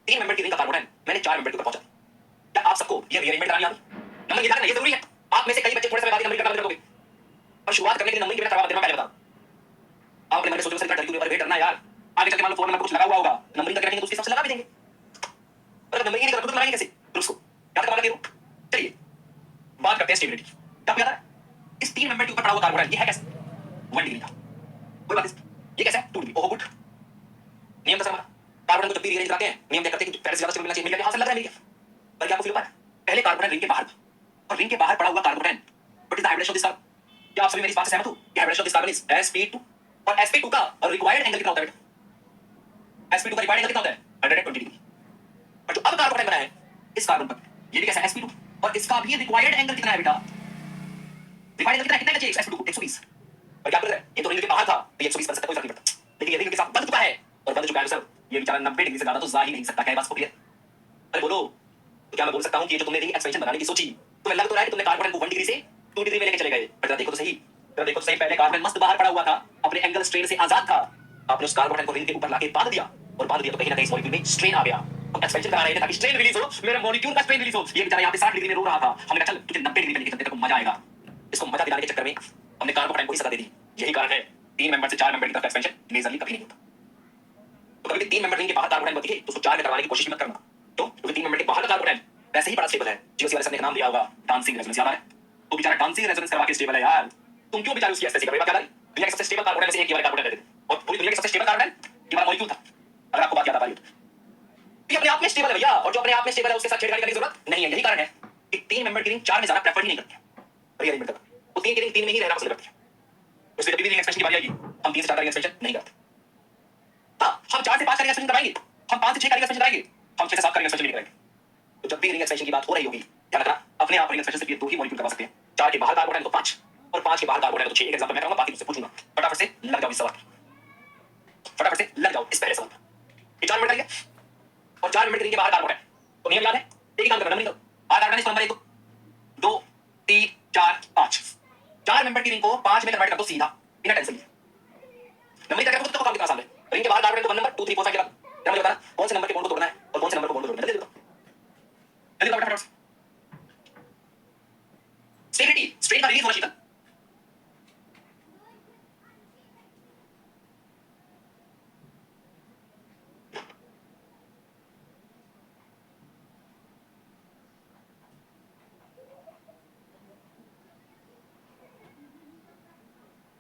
3 number की रिंग का कार्बन है, मैंने 4 नंबर के ऊपर पहुंचा दिया। क्या आप सबको ये रीअरेंजमेंट करानी आती? नंबर ये करना ये जरूरी है। आप में से कई बच्चे थोड़े समय बाद नंबरिंग करना बंद कर दोगे, और शुरुआत करने के लिए नंबरिंग के करवा देना, मैं पहले बता। आप अपने मन में सोचो सर डर क्यों पर वेट करना यार, आगे चल के मान लो 4 नंबर कुछ लगा हुआ होगा, नंबरिंग करके रखेंगे तो उसके हिसाब से लगा भी देंगे। पर अगर नंबरिंग नहीं करते तो लगाएंगे कैसे ग्रुप्स को, याद करवा के। चलिए बात करते हैं स्टेबिलिटी। क्या याद है इस 3 नंबर के ऊपर पड़ा हुआ कार्बन है, ये है कैसे 1 डिग्री का, कोई बात नहीं, ये कैसा है 2 डिग्री। ओहो गुड, नियम था सर हमारा, कार्बन को जब भी रीअरेंज कराते हैं नियम देखते हैं कि पहले से ज्यादा स्टेबल मिलना चाहिए, मिल गया, हां सर लग रहा है मिल गया। पर क्या आपको फील होता है पहले कार्बन रिंग के बाहर था और रिंग के बाहर पड़ा हुआ carbon, what is the hybridization of this carbon? क्या आप सभी मेरी इस बात से सहमत हो कि hybridization of this carbon is sp2, और sp2 का रिक्वायर्ड एंगल कितना होता है बेटा? sp2 का रिक्वायर्ड एंगल कितना होता है 120 डिग्री। और जो अब कार्बन बना है इस कार्बन पर, ये भी कैसा है sp2, और इसका भी रिक्वायर्ड एंगल कितना है बेटा? रिक्वायर्ड एंगल कितना चाहिए sp2 को 120। और क्या कर रहा है ये तो रिंग के बाहर था तो 120 बन सकता है, कोई फर्क नहीं पड़ता, लेकिन ये रिंग के साथ बंध चुका है और बंध चुका है सर ये बेचारा 90 डिग्री से ज्यादा तो जा ही नहीं सकता। क्या बात क्लियर? अरे बोलो, तो क्या मैं बोल सकता हूं कि ये जो तुमने रिंग एक्सपेंशन बनाने की सोची, तुम्हें लग तो रहा है कि तुमने कार्बन को 1 डिग्री से 2 डिग्री में लेके चले गए, पर देखो तो सही, देखो तो सही, पहले कार्बन मस्त बाहर पड़ा हुआ था, अपने एंगल स्ट्रेन से आजाद था, आपने उस कार्बन को रिंग के ऊपर लाके बांध दिया, और बांध दिया तो कहीं ना कहीं मॉलिक्यूल में स्ट्रेन आ गया। तो एक्सपेंशन करा रहे थे ताकि स्ट्रेन रिलीज हो, मेरे मॉलिक्यूल का स्ट्रेन रिलीज हो। ये बेचारा यहां पे 60 डिग्री में रो रहा था, हमने कहा चल तुझे 90 डिग्री में लेके चलते हैं, मजा आएगा। इसको मजा दिलाने के चक्कर में हमने कार्बन को ही सजा दे दी। यही कारण है 3 मेंबर से 4 मेंबर की तरफ एक्सपेंशन मेजरली कभी नहीं होता। तो कभी भी 3 मेंबर रिंग के बाहर कार्बन बनती है तो उसको 4 में करवाने की कोशिश मत करना, तो क्योंकि 3 मेंबर के बाहर का कार्बन वैसे ही बड़ा स्टेबल है। जीओसी वाले सर ने नाम दिया होगा डांसिंग रेजोनेंस, याद है? तो बेचारा डांसिंग रेजोनेंस करवा के स्टेबल है यार, तुम क्यों बेचारे उसकी एसएससी कर रहे हो? क्या याद है दुनिया के सबसे स्टेबल कार्बन में से एक ये वाला कार्बन है, और पूरी दुनिया के सबसे स्टेबल कार्बन ये वाला मॉलिक्यूल था, अगर आपको बात याद आ रही हो तो। ये अपने आप में स्टेबल है भैया, और जो अपने आप में स्टेबल है उसके साथ छेड़खानी करने की जरूरत नहीं है। यही कारण है कि 3 मेंबर की रिंग 4 में जाना प्रेफर ही नहीं करती है, रीअरेंजमेंट करना, वो 3 की रिंग 3 में ही रहना पसंद करती है। इसलिए जब भी रिंग एक्सपेंशन की बारी आएगी हम 3 से 4 का रिंग एक्सपेंशन नहीं करते। हां हम 4 से 5 का रिंग एक्सपेंशन कराएंगे, हम 5 से 6 का रिंग एक्सपेंशन कराएंगे, हम 6 से 7 का रिंग एक्सपेंशन नहीं कराएंगे। तो जब भी रिंग एक्सपेंशन की बात हो रही होगी क्या रखना अपने आप रिंग एक्सपेंशन से 2 ही मॉलिक्यूल करवा सकते हैं, 4 के बाहर कार्बन है तो 5, और 5 के बाहर कार्बन है तो 6। एक एग्जांपल मैं करूंगा, बाकी तुमसे पूछूंगा, फटाफट से लग जाओ इस सवाल, फटाफट से लग जाओ इस पहले सवाल पर। ये 4 मिनट का है और 4 मिनट के रिंग के बाहर कार्बन है, तो नियम याद है, एक ही काम करना, नंबरिंग करो। बाहर कार्बन है, इसको नंबर 1 2 3 4 5, 4 मेंबर की रिंग को 5 में कन्वर्ट कर दो सीधा, बिना टेंशन लिए। नंबरिंग करके तो काम कितना आसान है। रिंग के बाहर कार्बन है तो 1 नंबर 2 3 4 5 के बाद जरा मुझे बताना कौन से नंबर के बॉन्ड को तोड़ना है और कौन से नंबर को बॉन्ड को जोड़ना है, जल्दी बताओ फटाफट से। स्टेबिलिटी स्ट्रेन का रिलीज होना चाहिए।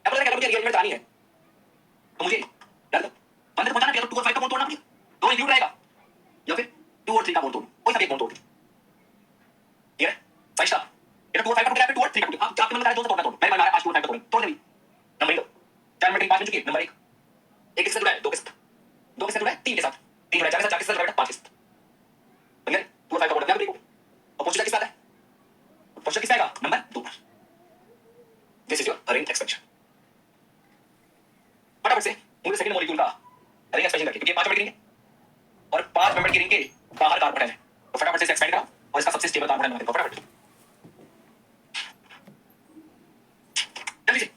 अब मुझे रियलिटी आनी है तो मुझे डर दो बंदे को पहुंचाना चाहिए, तो 2 और 5 का बॉन्ड तोड़ना पड़ेगा, 2 इंक्लूड रहेगा, या फिर 2 और 3 का बॉन्ड तोड़ो, कोई सा एक बॉन्ड तोड़ दो, ठीक है 5 स्टार। ये 2 और 5 का टूट गया, फिर 2 और 3 का टूट गया। आप आपके मन में आ रहा है 2 से तोड़ना तोड़, मेरे मन में आ रहा है आज 2 और 5 का तोड़ दे। नंबर 1 4 मिनट 5 मिनट चुकी है। नंबर 1 एक किससे जुड़ा है 2 के साथ, 2 के साथ जुड़ा है 3 के साथ, 3 जुड़ा है 4 के साथ, 4 के साथ जुड़ा है 5 के साथ, बन गया 2 और 5 का बॉन्ड नंबर 1 और पोस्टर किसका आता है, पोस्टर किसका आएगा नंबर 2 पर। This is your ring expansion. फटाफट से मुझे सेकंड मॉलिक्यूल का रिंग एक्सपेंशन करके, क्योंकि ये 5 मेंबर की रिंग है और 5 मेंबर की रिंग के बाहर कार्बन है, तो फटाफट से एक्सपेंड करो और इसका सबसे स्टेबल कार्बन बना दो फटाफट जल्दी से।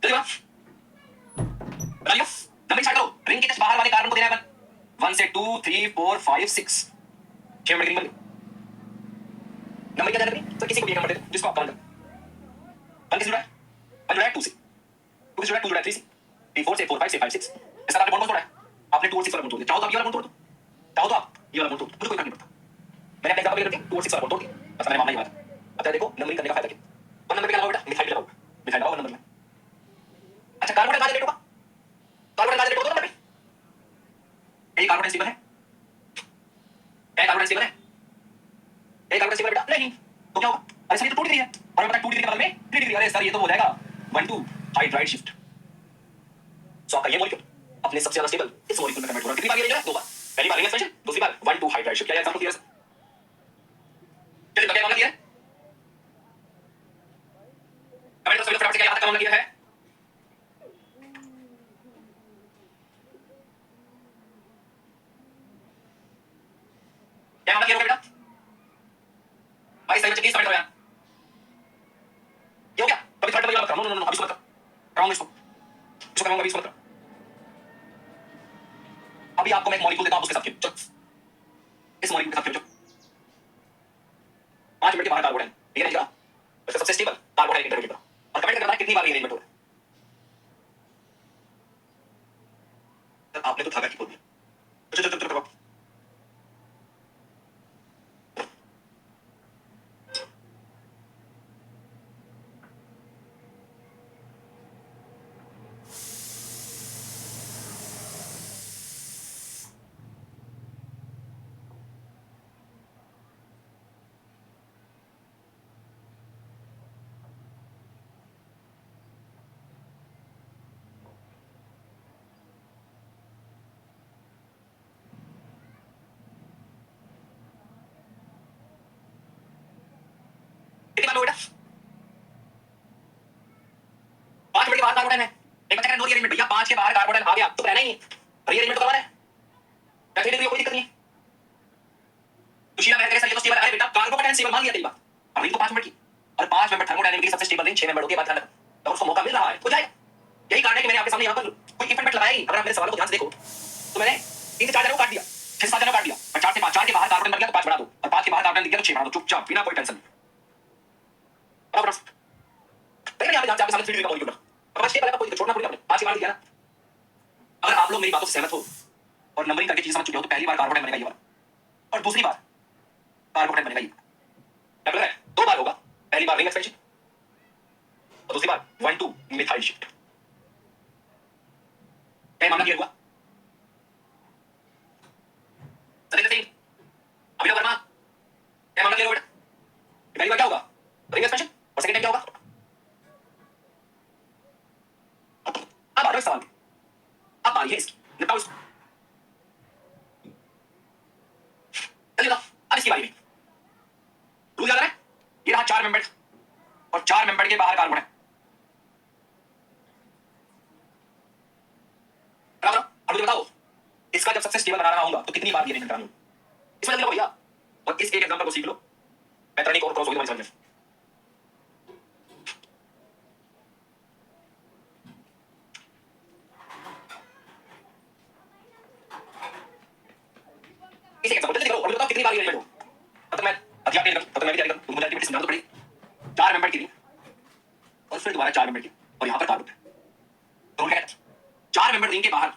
जल्दी बना लियो, नंबर स्टार्ट करो। रिंग के जस्ट बाहर वाले कार्बन को देना है 1 से 2 3 4 5 6 6 नंबर की रिंग बन गई। नंबर क्या देना है तो किसी को भी एक नंबर दे दो जिसको आप काउंट करो। 1 किससे जुड़ा है 1 जुड़ा है 2 से, 2 से जुड़ा है 2 जुड़ा है 3 से, 3 4 से 4 5 से 5 6 इसका आपने बॉन्ड तोड़ा है, आपने 2 और 6 वाला बॉन्ड तोड़ दिया। चाहो तो आप ये वाला बॉन्ड तोड़ दो, चाहो तो आप ये वाला बॉन्ड तोड़ दो, मुझे कोई फर्क नहीं पड़ता। मैंने अपने एग्जांपल लेकर 2 और 6 वाला बॉन्ड तोड़ दिया, बस मैंने मामला ये बात। अब देखो नंबरिंग करने का फायदा क्या। 1 नंबर पे क्या लगाओ बेटा मिथाइल लगाओ, मिथाइल लगाओ 1 नंबर में। अच्छा कार्बन का जनरेट होगा, कार्बन का जनरेट होगा 2 नंबर पे। एक कार्बन स्टेबल है, एक कार्बन स्टेबल है, एक कार्बन स्टेबल बेटा नहीं, तो क्या होगा? अरे सर ये तो 2 डिग्री है और हमें पता है 2 डिग्री के बदले में 3 डिग्री। अरे सर ये तो हो जाएगा 1 2 हाइड्राइड शिफ्ट। सो आपका ये मॉलिक्यूल अपने सबसे ज्यादा स्टेबल इस मॉलिक्यूल में कन्वर्ट हो रहा है। कितनी बार ये रहेगा? 2 बार। पहली बार रिंग एक्सपेंशन, दूसरी बार 1 2 हाइड्राइड शिफ्ट। क्या एग्जांपल क्लियर है? चलिए तो क्या मामला किया है? कमेंट बॉक्स में फटाफट से क्या यहां तक मामला किया है? क्या मामला किया होगा बेटा? भाई सही बच्चे प्लीज कमेंट करो यार। ये हो गया? कभी थर्ड वाला मत करो। नो नो नो, अभी इसको मत करो। कराऊंगा इसको कराऊंगा, अभी इसको मत करो। अभी आपको मैं एक मॉलिक्यूल देता हूं, उसके साथ खेलो। चलो इस मॉलिक्यूल के साथ खेलो। 5 मिनट के बाहर कार्बोडाइन, ठीक है? इसका सबसे स्टेबल कार्बोडाइन इंटरमीडिएट का। और कमेंट करना है कितनी बार ये अरेंजमेंट हो रहा है। आपने तो धागा की बोल दिया। चलो चलो चलो चलो। कितनी बार हो बेटा? 5 मिनट के बाहर कार्बोडाइन है। एक बच्चा कह रहा है नो रीअरेंजमेंट। भैया 5 के बाहर कार्बोडाइन आ गया तो रहना ही नहीं। रीअरेंजमेंट तो करवाना है। क्या थ्री डिग्री कोई दिक्कत नहीं है। सुशीला बहन कह सर ये तो स्टेबल है। बेटा कार्बोडाइन स्टेबल मान लिया तेरी बात। अब रिंग तो 5 मिनट की और 5 मिनट थर्मोडायनामिक की सबसे स्टेबल रिंग 6 मिनट होती है। बात ध्यान रखो। तो उसको मौका मिल रहा है हो जाएगा। यही कारण है कि मैंने आपके सामने यहाँ पर कोई इफेक्ट लगाया ही। अगर आप मेरे सवालों को ध्यान से देखो तो मैंने 3 से 4 जनों को काट दिया, 6 से 7 जनों को काट दिया। और 4 से 5, 4 के बाहर कार्बोडाइन बन गया तो 5 बढ़ा दो, और 5 के बाहर कार्बोडाइन दिख गया तो 6 बढ़ा दो। चुपचाप बिना कोई टेंशन। बराबर देखिए यहाँ पे आपके सामने 3 डिग्री का मॉलिक्यूल रखा। अब स्टेबल है, कोई छोड़ना थोड़ी आपने। 5 के बाहर दिया ना। अगर आप लोग मेरी बातों से सहमत हो और नंबरिंग करके चीज समझ चुके हो तो पहली बार कार्बोडाइन बनेगा ये वाला, और दूसरी बार कार्बोडाइन बनेगा ये। क्या लग रहा है? 2 बार होगा। पहली बार रिंग एक्सपेंशन और दूसरी बार 1 2 मिथाइल शिफ्ट। क्या मामला क्लियर हुआ? सतीश सिंह, अभिनव वर्मा, क्या मामला क्लियर हुआ बेटा? पहली बार क्या होगा? Ring expansion. और सेकंड टाइम क्या होगा? अब आ रहा है सवाल। अब बारी है इसकी, निपटाओ इसको। चलिए अब इसकी बारी में रूल याद है? ये रहा 4 मेंबर और 4 मेंबर के बाहर कार्बन है। बराबर? अब मुझे बताओ इसका जब सबसे स्टेबल बना रहा हूंगा तो कितनी बार ये नहीं निकालूं? इसमें जल्दी भैया, और इस एक एग्जांपल को सीख लो। पैटर्निंग और क्रॉस होगी तुम्हारी समझ में। इस एग्जांपल जल्दी करो और मुझे बताओ कितनी बार ये रिलेट हो। तब तक मैं अध्याय तैयारी करूं, तब तक मैं भी तैयारी करूं। मुझे मल्टीप्लिकेशन समझाना तो पड़ेगी। 4 मेंबर की और फिर दोबारा 4 मेंबर की और यहां पर कार्बन है। तो क्या कहते हैं? 4 मेंबर रिंग के बाहर,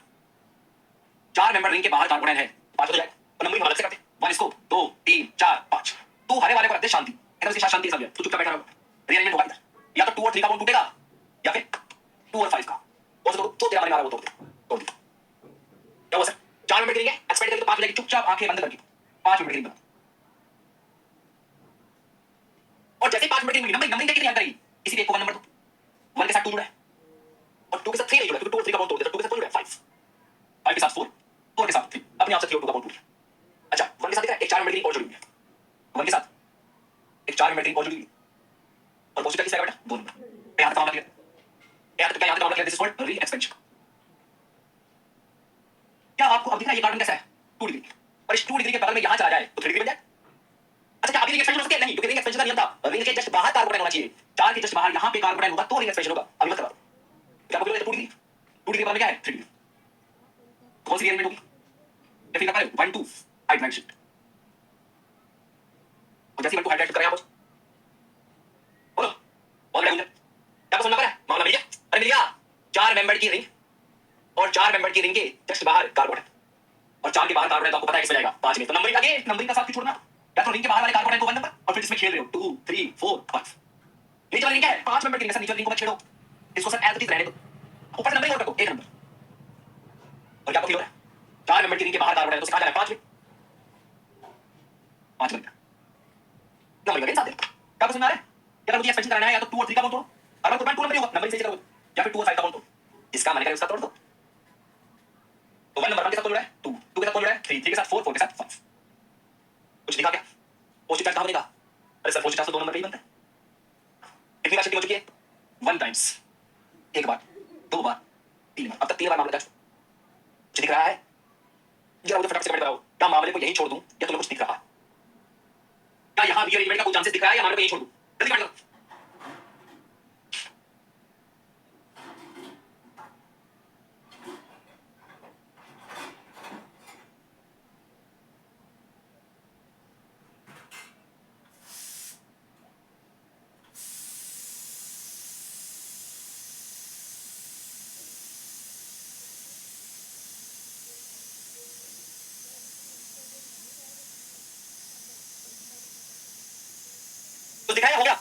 4 मेंबर रिंग के बाहर कार्बन है। 5 हो जाएगा। तो नंबरिंग अलग से करते हैं। 1 इसको 2 3 4 5। तू हरे वाले को रख दे शांति। एकदम इसके साथ शांति समझ। तू चुपचाप बैठा रहो। रीअरेंजमेंट होगा इधर। या तो 2 और 3 का बॉन्ड टूटेगा या फिर 2 और 5 का। और तो तेरा मन आ रहा है वो तोड़ दे। तोड़ दे। क्या हुआ सर? 4 मिनट करेंगे, एक्सपेक्ट करेंगे तो 5 हो जाएगी। चुपचाप आंखें बंद करके 5 मिनट करेंगे। और जैसे 5 मिनट की नंबरिंग कैसे याद करेगी? इसी पे एक को 1 नंबर दो। 1 के साथ 2 जुड़ा है और 2 के साथ 3 नहीं जुड़ा, क्योंकि 2 और 3 का बॉन्ड तोड़ दिया। 2 के साथ कौन जुड़ा है? 5। 5 के साथ 4, 4 के साथ 3। अपने आप से 3 और 2 का बॉन्ड टूट गया। अच्छा 1 के साथ दिख रहा है एक 4 मिनट की और जुड़ी हुई है। 1 के साथ एक 4 मिनट की और जुड़ी हुई है। और पॉजिटिव किसका है बेटा? 2 नंबर। यहां तक मामला क्लियर। यहां तक मामला क्लियर। दिस इज कॉल्ड री एक्सपेंशन। क्या आपको अब दिख रहा है ये कार्बन कैसा है? 2 डिग्री। और इस 2 डिग्री के बगल में यहां चला जाए तो 3 डिग्री बन जाए। अच्छा क्या अभी रिंग एक्सपेंशन हो सकती है? नहीं, क्योंकि रिंग एक्सपेंशन का नियम था रिंग के जस्ट बाहर कार्बोडाइन होना चाहिए। 4 के जस्ट बाहर यहां पे कार्बोडाइन होगा तो रिंग एक्सपेंशन होगा। अभी मत करवा। क्या बोल रहे हो? 2 डिग्री, 2 डिग्री के बगल में क्या है? 3 डिग्री। कौन सी रीअरेंजमेंट होगी? या फिर क्या करें? 1 2 हाइड्राइड शिफ्ट। और जैसे 1 2 हाइड्राइड शिफ्ट करें आप बोलो बहुत बढ़िया। क्या पसंद ना है? मामला मिल गया? अरे मिल गया। 4 मेंबर की रिंग और 4 मेंबर की रिंग के जस्ट बाहर कार्बोडाइन और 4 के बाहर कार्बोडाइन तो आपको पता है किसमें जाएगा? 5 में। तो नंबरिंग आगे, नंबरिंग का साथ क्यों छोड़ना? या तो रिंग के बाहर वाले कार्बोडाइन को 1 नंबर और फिर इसमें खेल रहे हो 2 3 4 5। नीचे वाली रिंग क्या है? 5 मेंबर की रिंग है सर। नीचे वाली रिंग को मत छेड़ो, इसको सर एज इट इज रहने दो। ऊपर से नंबरिंग और रखो 1 नंबर। और क्या फील हो रहा है? 4 मेंबर की रिंग के बाहर कार्बोडाइन तो कहां जा रहा है? 5 में। 5 में नंबरिंग आगे साथ दे। क्या पसंद आ रहा है? अगर मुझे एक्सपेंशन कराना है या तो 2 और 3 का बॉन्ड तोड़ो। अगर तो 2 नंबर ही होगा नंबरिंग सही से करोगे, या फिर 2 और 5 का बॉन्ड तोड़ो। जिसका मन करे उसका तोड़ दो। तो 1 नंबर 1 के साथ कौन जुड़ा है 2, 2 के साथ कौन जुड़ा है 3, 3 के साथ 4, 4 के साथ 5। कुछ दिखा क्या? पॉजिटिव चार्ज कहां बनेगा? अरे सर पॉजिटिव चार्ज तो 2 नंबर पे ही बनता है। कितनी बार शिफ्टिंग हो चुकी है? 1 टाइम्स, एक बार, 2 बार, 3 बार। अब तक 3 बार मामले का कुछ दिख रहा है? जरा मुझे फटाफट से कमेंट बताओ, क्या मामले को यहीं छोड़ दूं या तुम्हें कुछ दिख रहा है? क्या यहाँ भी अरेंजमेंट का कुछ चांसेस दिख रहा है या मामले को यहीं छोड़ दूं? जल्दी कमेंट करो। तो दिख रहा है हो गया?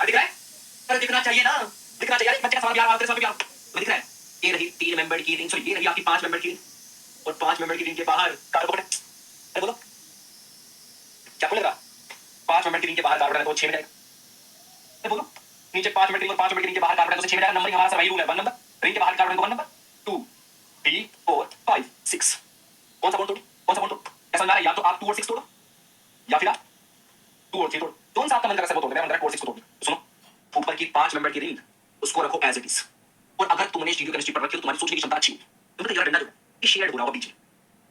अरे दिख रहा है? अरे दिखना चाहिए ना, दिखना चाहिए। बच्चे का सवाल यार तेरे सवाल यार तो दिख रहा है। ये रही 3 मेंबर की रिंग, सॉरी ये रही आपकी 5 मेंबर की रिंग, और 5 मेंबर की रिंग के बाहर कार्बन। अरे बोलो क्या लग रहा? 5 मेंबर की रिंग के बाहर कार्बन है तो 6 में जाएगा। अरे बोलो नीचे 5 मेंबर की रिंग और 5 मेंबर की रिंग के बाहर कार्बन है तो 6 में जाएगा। नंबरिंग हमारा सर वही रूल है, 1 नंबर रिंग के बाहर कार्बन को 1 नंबर, 2 3 4 5 6। कौन सा बॉन्ड तोड़ो? कौन सा बॉन्ड तोड़ो? ऐसा लग रहा है या तो आप 2 और 6 तोड़ो या फिर आप 2 और 3 तोड़ो। कौन सा आपका मन कर रहा है वो तोड़ दे। मेरा मन कर रहा है 4 और 6 को तोड़ दो। सुनो ऊपर की 5 मेंबर की रिंग उसको रखो एज इट इज, और अगर तुमने स्टीरियो केमिस्ट्री पढ़ रखी हो तो तुम्हारी सोचने की क्षमता अच्छी है। तुम तो यार डंडा जो ये शेयर्ड हो रहा होगा बीच में।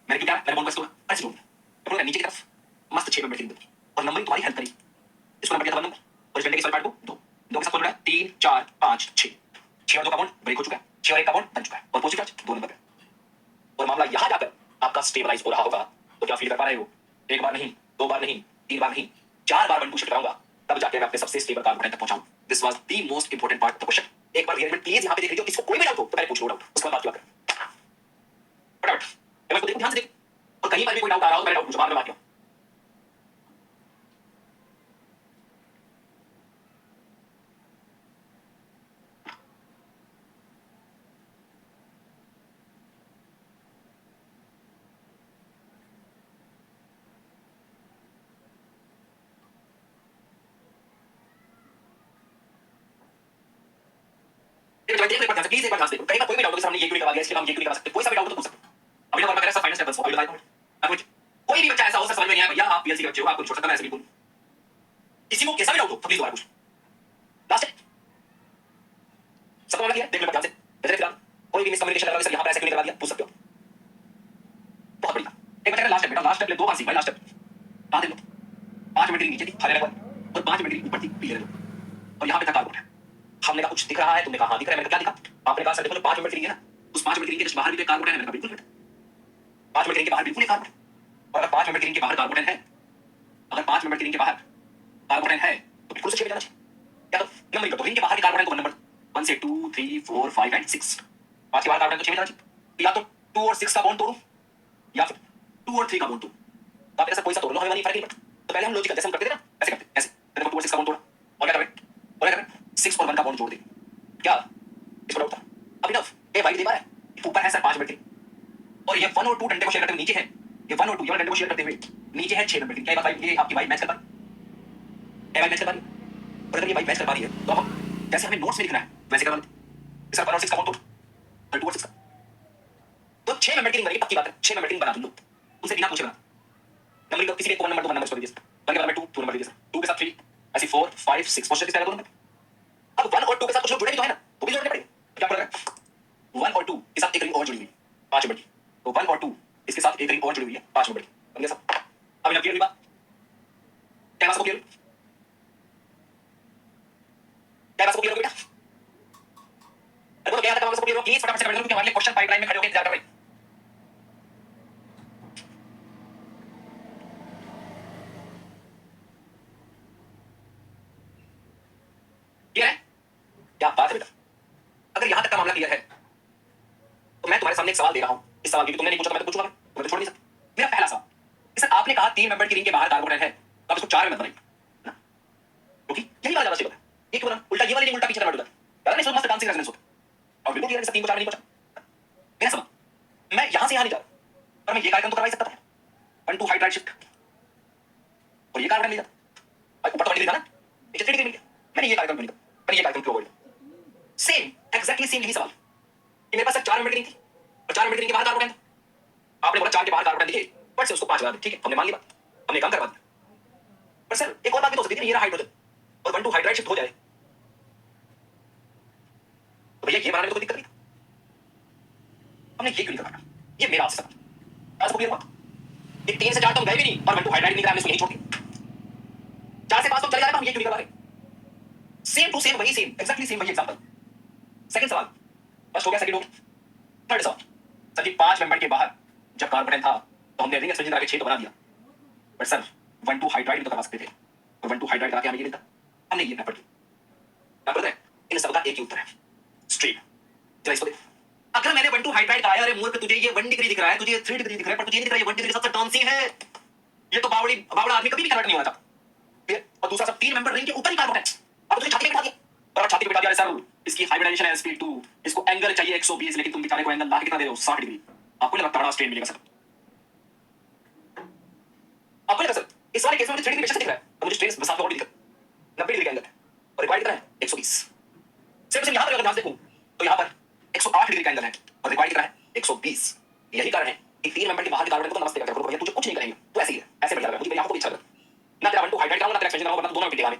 मैंने क्या मैंने बोल बस तोड़ा ऐसे जोड़ दिया। बोला नीचे की तरफ मस्त 6 मेंबर की रिंग और नंबरिंग तुम्हारी हेल्प करेगी। इसको नंबर दिया था 1 नंबर और इस डंडे के सारे पार्ट को 2, 2 के साथ कौन जुड़ा है 3 4 5 6, 6 और 2 का बॉन्ड ब्रेक हो चुका है, 6 और 1 का बॉन्ड बन चुका है और पॉजिटिव चार्ज 2 नंबर पे। और मामला यहां जाकर आपका स्टेबलाइज हो रहा होगा। तो क्या फील कर पा रहे हो? एक बार नहीं, 2 बार नहीं, 3 बार नहीं, 4 बार बंटू शिफ्ट कराऊंगा तब जाके मैं अपने सबसे स्टेबल कार्बन तक पहुंचाऊं। This was the most important part of the question. एक बार रियलिटी प्लीज यहां पे देख लीजिए, इसको कोई भी डाउट हो तो पहले पूछ लो डाउट, उसके बाद बात करें। फटाफट मैं इसको देखो ध्यान से देखो, और कहीं पर भी कोई डाउट आ रहा हो तो पहले डाउट पूछो, बाद में बात करो। एक बार देखो, एक बार ध्यान से प्लीज, एक बार ध्यान से देखो। कहीं पर कोई भी डाउट हो कि सर हमने ये क्यों नहीं करवा दिया, इसलिए हम ये क्यों नहीं करा सकते, कोई सा भी डाउट हो तो पूछ सकते हो। अभी तो मेरा फाइनल स्टेप बस अभी बताया था। कोई भी बच्चा ऐसा हो सर समझ में नहीं आया भैया आप पीएलसी के बच्चे हो, आपको छोड़ सकता मैं ऐसे बिल्कुल। किसी को कैसा भी डाउट हो तो प्लीज दोबारा पूछ। लास्ट है सबको लगा दिया, देख लो ध्यान से। वैसे फिलहाल कोई भी मिसकम्युनिकेशन लगा सर यहां पर ऐसे क्यों नहीं करवा दिया पूछ सकते हो। बहुत बढ़िया। एक बच्चा लास्ट स्टेप बेटा, लास्ट स्टेप ले 2 बार सीख भाई। लास्ट स्टेप कहां देख लो 5 मिनट नीचे थी हरे रंग और 5 मिनट ऊपर थी पीले रंग, और यहां पे था कार्बन है। हमने कहा कुछ दिख रहा है, तुमने कहा हां दिख रहा है। मैंने क्या दिखा? आपने कहा सर देखो जो 5 मिनट रिंग है ना, उस 5 मिनट रिंग के जस्ट बाहर भी तो कार्बन है। मैंने कहा बिल्कुल बेटा 5 मिनट रिंग के बाहर बिल्कुल एक कार्बन। और अगर 5 मिनट रिंग के बाहर कार्बन है, अगर 5 मिनट रिंग के बाहर कार्बन है तो बिल्कुल से 6 में जाना चाहिए। क्या तो नंबर कर दो, रिंग के बाहर के कार्बन को 1 नंबर 1 से 2 3 4 5 एंड 6। 5 के बाहर कार्बन तो 6 में जाना चाहिए। या तो 2 और 6 का बॉन्ड तोड़ो या फिर 2 और 3 का बॉन्ड तोड़ो। तो आप ऐसा कोई सा तोड़ लो, हमें नहीं फर्क नहीं पड़ता। तो पहले हम लॉजिकल जैसे हम करते थे ना ऐसे करते ऐसे। मैंने 2 और 6 का बॉन्ड तोड़ा और क्या करें, और क्या करें 6 और 1 का बॉन्ड जोड़ दे। क्या इसको डाउट था? अभी ना ए भाई दे पा रहा है ऊपर है सर 5 मिनट की, और ये 1 और 2 डंडे को शेयर करते हुए नीचे है। ये 1 और 2 ये वाला डंडे को शेयर करते हुए नीचे है 6 मिनट की। क्या बात भाई ये आपकी भाई मैच कर पा रही है? भाई मैच कर पा रही है? और अगर ये भाई मैच कर पा रही है तो हम जैसे हमें नोट्स में लिखना है वैसे करवा लेते। सर 1 और 6 का बॉन्ड तोड़, 2 और 6 का तो 6 मेंबर की रिंग बनेगी, पक्की बात है 6 मेंबर की रिंग बना दूं उनसे बिना पूछे बना। नंबर को किसी भी 1 नंबर 2 नंबर कर दीजिए। 1 के बाद में 2 नंबर दीजिए। 2 के साथ 3 ऐसे 4 5 6 क्वेश्चन किस तरह 2 नंबर। अब 1 और 2 के साथ कुछ लोग जुड़े भी तो है ना, तो भी जोड़ने पड़ेंगे। क्या पड़ रहा है 1 और 2 के साथ एक रिंग और जुड़ी हुई है 5 नंबर की, तो 1 और 2 इसके साथ एक रिंग और जुड़ी हुई है 5 नंबर की। बन गया सब। अब क्लियर हुई बात? क्या बात को क्लियर, क्या बात को क्लियर हो बेटा? अरे बोलो क्या था क्लियर हो प्लीज फटाफट से कमेंट करो, क्योंकि हमारे लिए क्वेश्चन पाइपलाइन में खड़े होकर इंतजार कर रहे हैं। क्लियर है? क्या बात है बेटा? अगर यहां तक का मामला क्लियर है तो मैं तुम्हारे सामने एक सवाल दे रहा हूं। इस सवाल की तुमने नहीं पूछा तो मैं तो पूछूंगा, मैं तो छोड़ नहीं सकता। मेरा पहला सवाल कि सर आपने कहा 3 मेंबर की रिंग के बाहर कार्बन है तो आप इसको 4 में मत बनाइए ना, क्योंकि यही वाला ज्यादा है। एक क्यों बना उल्टा, ये वाली रिंग उल्टा पीछे कन्वर्ट होता है। पता नहीं सो मस्त डांसिंग रेजोनेंस होता और बिल्कुल क्लियर है 3 को 4 में नहीं पहुंचा। मेरा सवाल मैं यहां से यहां नहीं जा रहा, पर मैं ये कार्यक्रम तो करवा ही सकता था 1 2 हाइट राइट शिफ्ट, और ये कार्यक्रम नहीं जाता ऊपर तो नहीं दिखा ना नीचे 3 डिग्री मिल गया। मैंने ये कार्यक्रम क्यों नहीं किया, मैंने ये कार्यक्रम क्यों अवॉइड? सेम एग्जैक्टली सेम यही सवाल कि मेरे पास 4 मिनट की रिंग थी और 4 मिनट की रिंग के बाहर कार्बन था, आपने बोला 4 के बाहर कार्बन दिखे, बट से उसको 5 लगा दे, ठीक है, हमने मान ली बात, हमने काम करवा दिया। पर सर एक और बात भी तो हो सकती है, ये रहा हाइड्रोजन और 1 2 हाइड्राइड शिफ्ट हो जाए, तो भैया ये बनाने में तो कोई दिक्कत नहीं, हमने ये क्यों नहीं करवाया? ये मेरा आपसे सवाल, आपको क्लियर हुआ? ये 3 से 4 तो हम गए भी नहीं और 1 2 हाइड्राइड नहीं करा, हमने इसको यहीं छोड़ दिया। 4 से 5 तो चले जाएगा, हम ये क्यों नहीं करवा रहे? सेम टू सेम वही सेम एक्जेक्टली सेम वही एग्जांपल। सेकंड सवाल फर्स्ट हो गया, सेकंड हो गया, थर्ड सवाल सर जी 5 मेंबर के बाहर जब कार्बन था तो हमने रिंग एक्सपेंशन करके 6 तो बना दिया, बट सर 1 2 हाइड्राइड भी तो करवा सकते थे, और 1 2 हाइड्राइड करा के हमें ये मिलता, हमने ये पेपर किया। पता है इन सबका एक ही उत्तर है, स्ट्रेट। चलो इसको देख, अगर मैंने 1 2 हाइड्राइड कराया, अरे मूर्ख तुझे ये 1 डिग्री दिख रहा है, तुझे ये 3 डिग्री दिख रहा है, पर तुझे ये दिख रहा है 1 डिग्री सबसे डांसी है, ये तो बावड़ा आदमी कभी भी कन्वर्ट नहीं होना था। और दूसरा सब 3 मेंबर रिंग के ऊपर ही कार्बन है, अब तुझे छाती पे बिठा दिया, और छाती पे बिठा दिया सर इसकी हाइब्रिडाइजेशन है sp2, इसको एंगल चाहिए 120, लेकिन तुम बेचारे को एंगल ला के कितना दे रहे हो 60 डिग्री, आपको लगा तगड़ा स्ट्रेन मिलेगा सर? आपको लगा सर इस वाले केस में मुझे 3 डिग्री बेशक दिख रहा है, तो मुझे स्ट्रेन बसा और भी दिख 90 डिग्री का एंगल है, और रिक्वायर्ड कितना है 120। सिर्फ यहां पर अगर ध्यान देखूं तो यहां पर 108 डिग्री का एंगल है और रिक्वायर्ड कितना है 120। यही कारण है कि 3 मेंबर के बाहर के कार्बन को नमस्ते करते हैं, भैया तुझे कुछ नहीं करेंगे, तो ऐसे ही है, ऐसे बढ़िया लगा मुझे, यहां को भी अच्छा लगा ना, तेरा 1 2 हाइड्राइड कराऊंगा ना तेरा एक्सपेंशन कराऊंगा, वरना दोनों में पिटेगा हमें।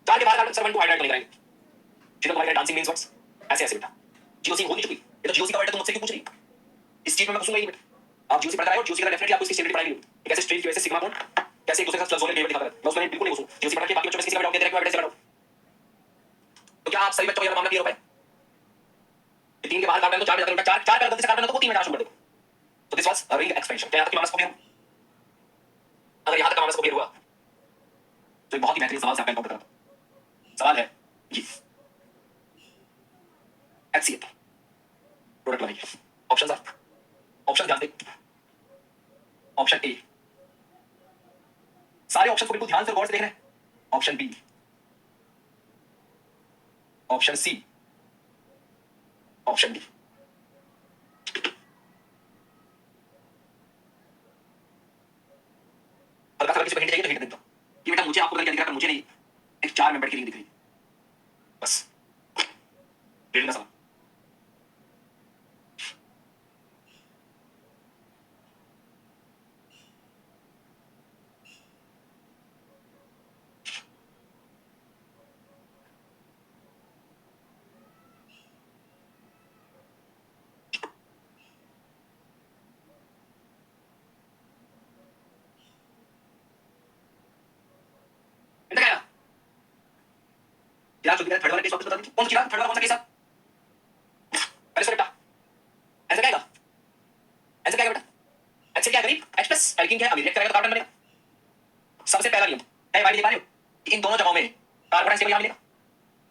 4 के बाहर कार्बन सर 1 2 हाइड्राइड नहीं करेंगे, ठीक है, तुम्हारे डांसिंग मींस व्हाट्स ऐसे ऐसे बेटा, जीओसी हो नहीं चुकी, ये तो जीओसी का वर्ड है, तुम मुझसे क्यों पूछ रही? इस चीज में मैं पूछूंगा ही बेटा, आप जीओसी पढ़ रहे हो, जीओसी का डेफिनेटली आपको इसकी स्टेबिलिटी पढ़ाएंगे, एक ऐसे स्ट्रेन की वजह से सिग्मा बॉन्ड कैसे एक दूसरे के साथ फ्लक्सोनल बिहेवियर दिखाता है, मैं उसमें बिल्कुल नहीं घुसूं, जीओसी पढ़ के बाकी बच्चों में किसी का डाउट नहीं, डायरेक्ट मैं एविडेंस से बैठो। तो क्या आप सभी बच्चों को ये मामला क्लियर हो पाए? 3 के बाहर कार्बन तो 4 में जाकर उल्टा 4 पे गलती से कार्बन तो वो 3 में जाना शुरू कर देगा, तो दिस वाज रिंग एक्सपेंशन। क्या यहां तक मामला क्लियर हुआ? अगर यहां तक मामला क्लियर हुआ तो एक बहुत ही बेहतरीन सवाल से आपका एनकाउंटर करा, सवाल है ये HCl प्रोडक्ट बनाइए, ऑप्शंस आर, ऑप्शन ध्यान दें, ऑप्शन ए, सारे ऑप्शन को बिल्कुल ध्यान से गौर से देखना है, option B, option C, option D. हल्का सा किसी को हिंट चाहिए तो हिंट देता हूं कि बेटा मुझे आपको पता क्या दिख रहा है, मुझे नहीं, एक 4 मेंबर की रिंग दिख रही है, बस रेडिंग का सवाल। क्या जो थर्ड वाला केस वापस बता दीजिए, कौन सी थर्ड वाला कौन सा केस है? पहले सो बेटा ऐसा क्या आएगा, ऐसा क्या आएगा बेटा, ऐसे क्या करीब H+ एल्कीन क्या है, अमीर करेगा तो कार्बन बनेगा। सबसे पहला नियम क्या भाई, देख पा रहे हो कि इन दोनों जगहों में कार्बन स्टेबल यहां मिलेगा,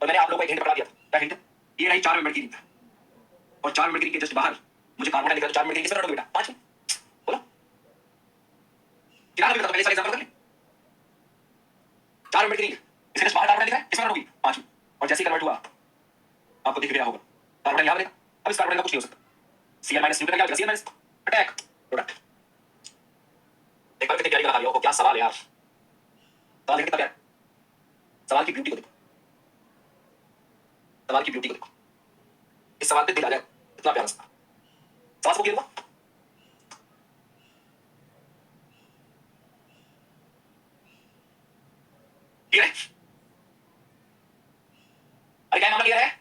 और मैंने आप लोगों को एक हिंट बता दिया, क्या हिंट? ये रही 4 मेंबर की रिंग, और 4 मेंबर की रिंग के जस्ट बाहर मुझे कार्बन दिख रहा है, 4 मेंबर की रिंग किसमें रखोगे बेटा? 5 में, बोलो कितना बता, पहले सारे एग्जांपल कर ले, 4 मेंबर की रिंग इसके जस्ट बाहर कार्बन दिख रहा है, किसमें रखोगी? 5 में, और जैसे ही कन्वर्ट हुआ आपको दिख गया होगा कार्बन यहां बनेगा, अब इस कार्बन का कुछ नहीं हो सकता, Cl- न्यूट्रल क्या होगा, Cl- अटैक प्रोडक्ट। एक बार कितनी प्यारी लगा लिया हो, क्या सवाल है यार, सवाल कितना प्यारा, सवाल की ब्यूटी को देखो, सवाल की ब्यूटी को देखो, इस सवाल पे दिल आ जाए, इतना प्यारा सवाल, सवाल को क्लियर हुआ? क्लियर है? अरे क्या मामला क्लियर है?